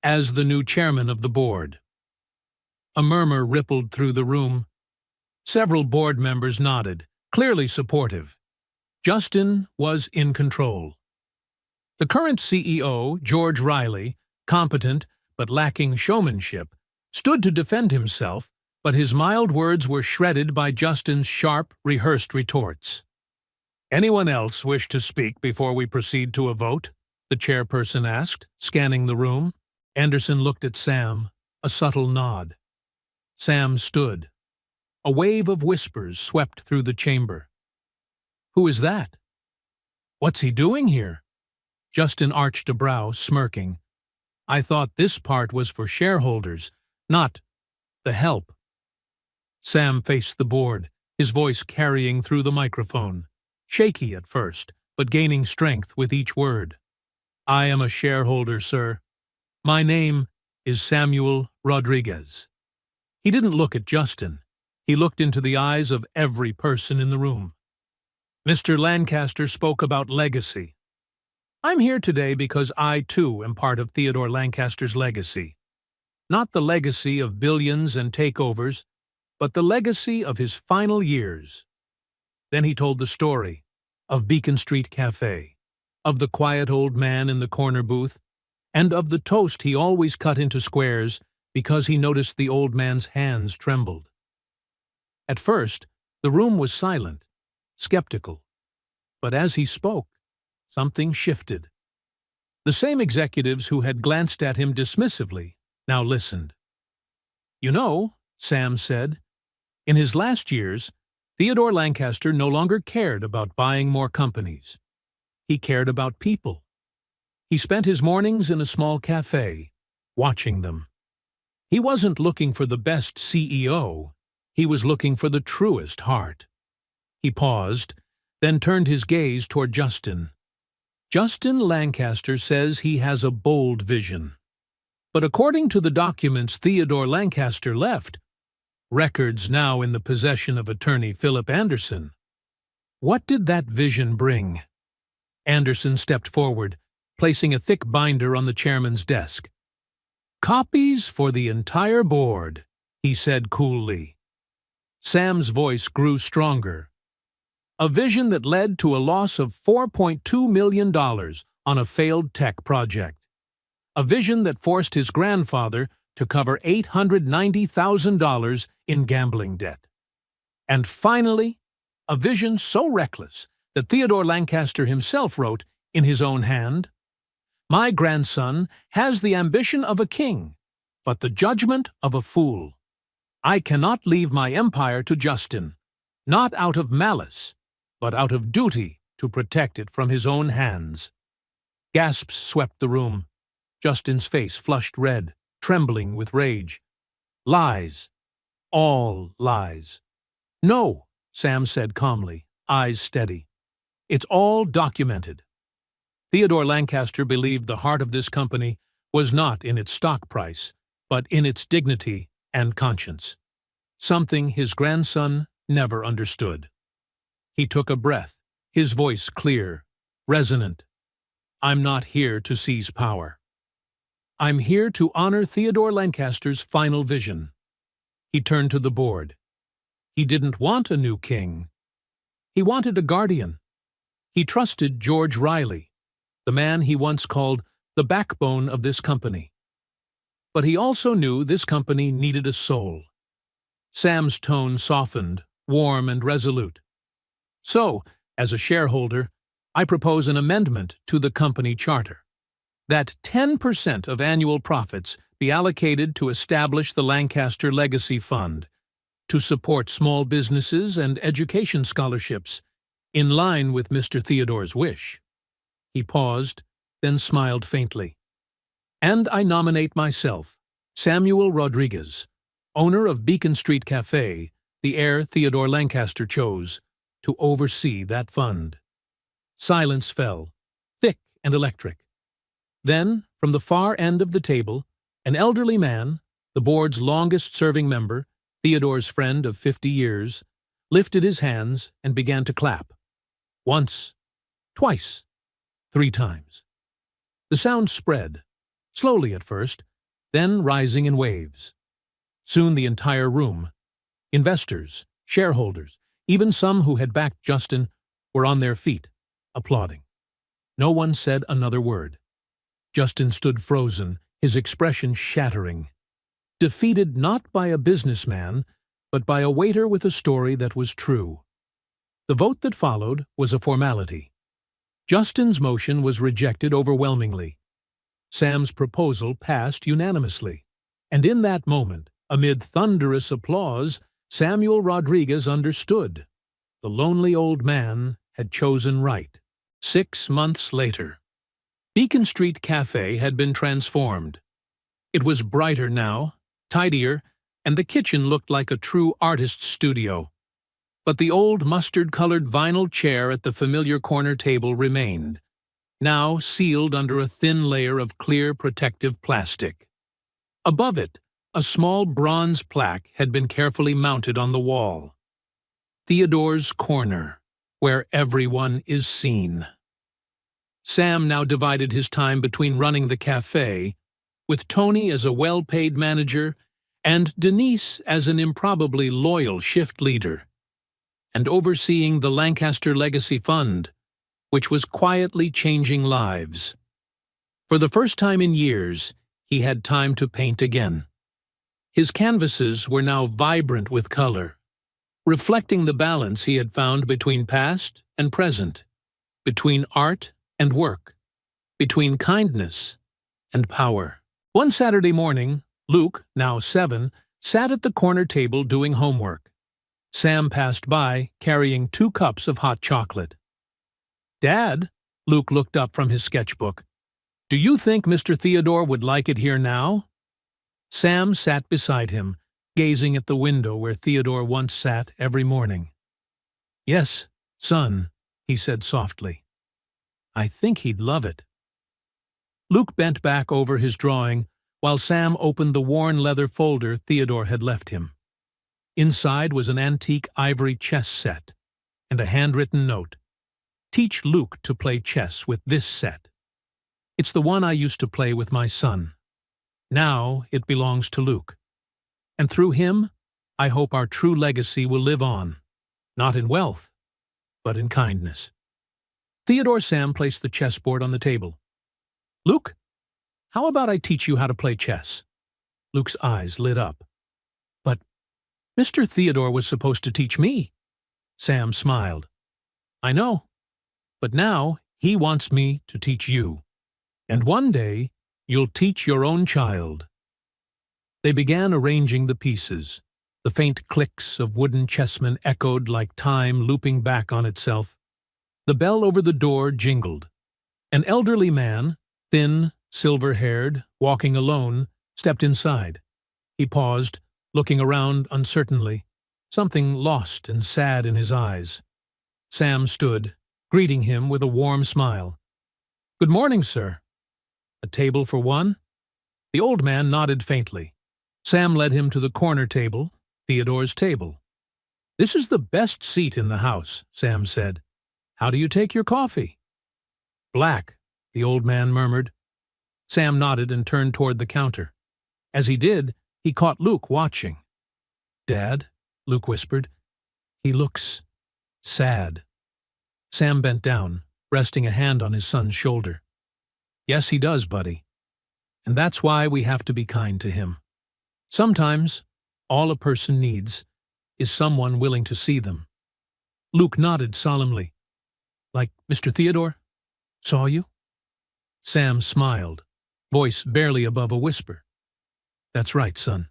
as the new chairman of the board." A murmur rippled through the room. Several board members nodded, clearly supportive. Justin was in control. The current CEO, George Riley, competent but lacking showmanship, stood to defend himself, but his mild words were shredded by Justin's sharp, rehearsed retorts. "Anyone else wish to speak before we proceed to a vote?" the chairperson asked, scanning the room. Anderson looked at Sam, a subtle nod. Sam stood. A wave of whispers swept through the chamber. "Who is that? What's he doing here?" Justin arched a brow, smirking. "I thought this part was for shareholders, not the help." Sam faced the board, his voice carrying through the microphone, shaky at first, but gaining strength with each word. "I am a shareholder, sir. My name is Samuel Rodriguez." He didn't look at Justin. He looked into the eyes of every person in the room. Mr. Lancaster spoke about legacy. "I'm here today because I, too, am part of Theodore Lancaster's legacy. Not the legacy of billions and takeovers, but the legacy of his final years." Then he told the story of Beacon Street Cafe, of the quiet old man in the corner booth, and of the toast he always cut into squares because he noticed the old man's hands trembled. At first, the room was silent, skeptical. But as he spoke, something shifted. The same executives who had glanced at him dismissively now listened. "You know," Sam said, "in his last years, Theodore Lancaster no longer cared about buying more companies. He cared about people. He spent his mornings in a small cafe, watching them. He wasn't looking for the best CEO, he was looking for the truest heart." He paused, then turned his gaze toward Justin. "Justin Lancaster says he has a bold vision. But according to the documents Theodore Lancaster left, records now in the possession of attorney Philip Anderson, what did that vision bring?" Anderson stepped forward, placing a thick binder on the chairman's desk. "Copies for the entire board," he said coolly. Sam's voice grew stronger. "A vision that led to a loss of $4.2 million on a failed tech project. A vision that forced his grandfather to cover $890,000 in gambling debt. And finally, a vision so reckless that Theodore Lancaster himself wrote in his own hand, 'My grandson has the ambition of a king, but the judgment of a fool. I cannot leave my empire to Justin, not out of malice, but out of duty to protect it from his own hands.'" Gasps swept the room. Justin's face flushed red, trembling with rage. "Lies. All lies." "No," Sam said calmly, eyes steady. "It's all documented. Theodore Lancaster believed the heart of this company was not in its stock price, but in its dignity and conscience. Something his grandson never understood." He took a breath, his voice clear, resonant. "I'm not here to seize power. I'm here to honor Theodore Lancaster's final vision." He turned to the board. He didn't want a new king. He wanted a guardian. He trusted George Riley, the man he once called the backbone of this company. But he also knew this company needed a soul. Sam's tone softened, warm and resolute. "So, as a shareholder, I propose an amendment to the company charter, that 10% of annual profits be allocated to establish the Lancaster Legacy Fund, to support small businesses and education scholarships, in line with Mr. Theodore's wish." He paused, then smiled faintly. "And I nominate myself, Samuel Rodriguez, owner of Beacon Street Cafe, the heir Theodore Lancaster chose, to oversee that fund." Silence fell, thick and electric. Then, from the far end of the table, an elderly man, the board's longest-serving member, Theodore's friend of 50 years, lifted his hands and began to clap. Once, twice, 3 times. The sound spread, slowly at first, then rising in waves. Soon the entire room, investors, shareholders, even some who had backed Justin, were on their feet, applauding. No one said another word. Justin stood frozen, his expression shattering. Defeated not by a businessman, but by a waiter with a story that was true. The vote that followed was a formality. Justin's motion was rejected overwhelmingly. Sam's proposal passed unanimously. And in that moment, amid thunderous applause, Samuel Rodriguez understood. The lonely old man had chosen right. 6 months later, Beacon Street Cafe had been transformed. It was brighter now, tidier, and the kitchen looked like a true artist's studio. But the old mustard-colored vinyl chair at the familiar corner table remained, now sealed under a thin layer of clear protective plastic. Above it, a small bronze plaque had been carefully mounted on the wall. Theodore's Corner, where everyone is seen. Sam now divided his time between running the cafe, with Tony as a well-paid manager and Denise as an improbably loyal shift leader, and overseeing the Lancaster Legacy Fund, which was quietly changing lives. For the first time in years, he had time to paint again. His canvases were now vibrant with color, reflecting the balance he had found between past and present, between art and work, between kindness and power. One Saturday morning, Luke, now 7, sat at the corner table doing homework. Sam passed by, carrying 2 cups of hot chocolate. "Dad," Luke looked up from his sketchbook, "do you think Mr. Theodore would like it here now?" Sam sat beside him, gazing at the window where Theodore once sat every morning. "Yes, son," he said softly. "I think he'd love it." Luke bent back over his drawing while Sam opened the worn leather folder Theodore had left him. Inside was an antique ivory chess set and a handwritten note. "Teach Luke to play chess with this set. It's the one I used to play with my son. Now it belongs to Luke. And through him, I hope our true legacy will live on, not in wealth, but in kindness." Theodore Sam placed the chessboard on the table. "Luke, how about I teach you how to play chess?" Luke's eyes lit up. "But Mr. Theodore was supposed to teach me." Sam smiled. "I know, but now he wants me to teach you. And one day, you'll teach your own child." They began arranging the pieces. The faint clicks of wooden chessmen echoed like time looping back on itself. The bell over the door jingled. An elderly man, thin, silver-haired, walking alone, stepped inside. He paused, looking around uncertainly, something lost and sad in his eyes. Sam stood, greeting him with a warm smile. "Good morning, sir. A table for one?" The old man nodded faintly. Sam led him to the corner table, Theodore's table. "This is the best seat in the house," Sam said. "How do you take your coffee?" "Black," the old man murmured. Sam nodded and turned toward the counter. As he did, he caught Luke watching. "Dad," Luke whispered. "He looks sad." Sam bent down, resting a hand on his son's shoulder. "Yes, he does, buddy. And that's why we have to be kind to him. Sometimes, all a person needs is someone willing to see them." Luke nodded solemnly. "Like Mr. Theodore? Saw you?" Sam smiled, voice barely above a whisper. "That's right, son.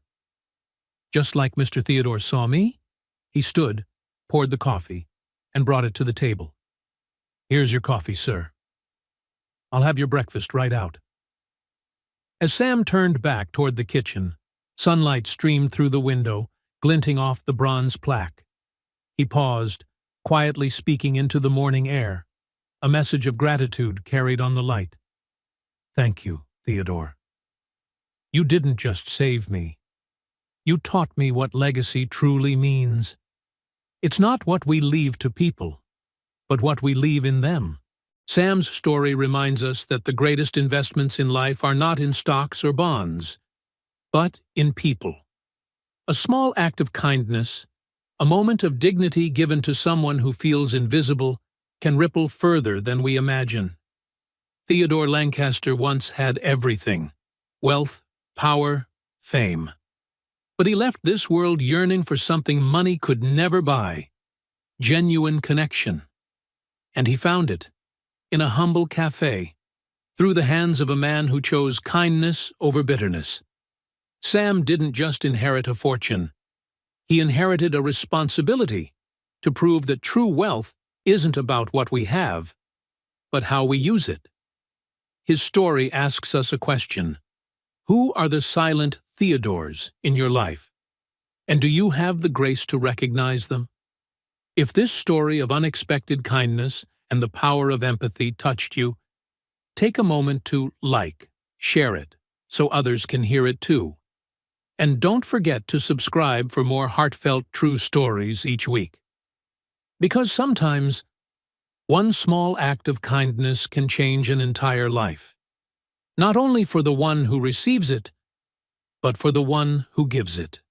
Just like Mr. Theodore saw me." He stood, poured the coffee, and brought it to the table. "Here's your coffee, sir. I'll have your breakfast right out." As Sam turned back toward the kitchen, sunlight streamed through the window, glinting off the bronze plaque. He paused, quietly speaking into the morning air, a message of gratitude carried on the light. "Thank you, Theodore. You didn't just save me. You taught me what legacy truly means. It's not what we leave to people, but what we leave in them." Sam's story reminds us that the greatest investments in life are not in stocks or bonds, but in people. A small act of kindness, a moment of dignity given to someone who feels invisible, can ripple further than we imagine. Theodore Lancaster once had everything: wealth, power, fame. But he left this world yearning for something money could never buy: genuine connection. And he found it in a humble cafe, through the hands of a man who chose kindness over bitterness. Sam didn't just inherit a fortune. He inherited a responsibility to prove that true wealth isn't about what we have, but how we use it. His story asks us a question: who are the silent Theodores in your life? And do you have the grace to recognize them? If this story of unexpected kindness and the power of empathy touched you, take a moment to share it, so others can hear it too. And don't forget to subscribe for more heartfelt true stories each week. Because sometimes, one small act of kindness can change an entire life. Not only for the one who receives it, but for the one who gives it.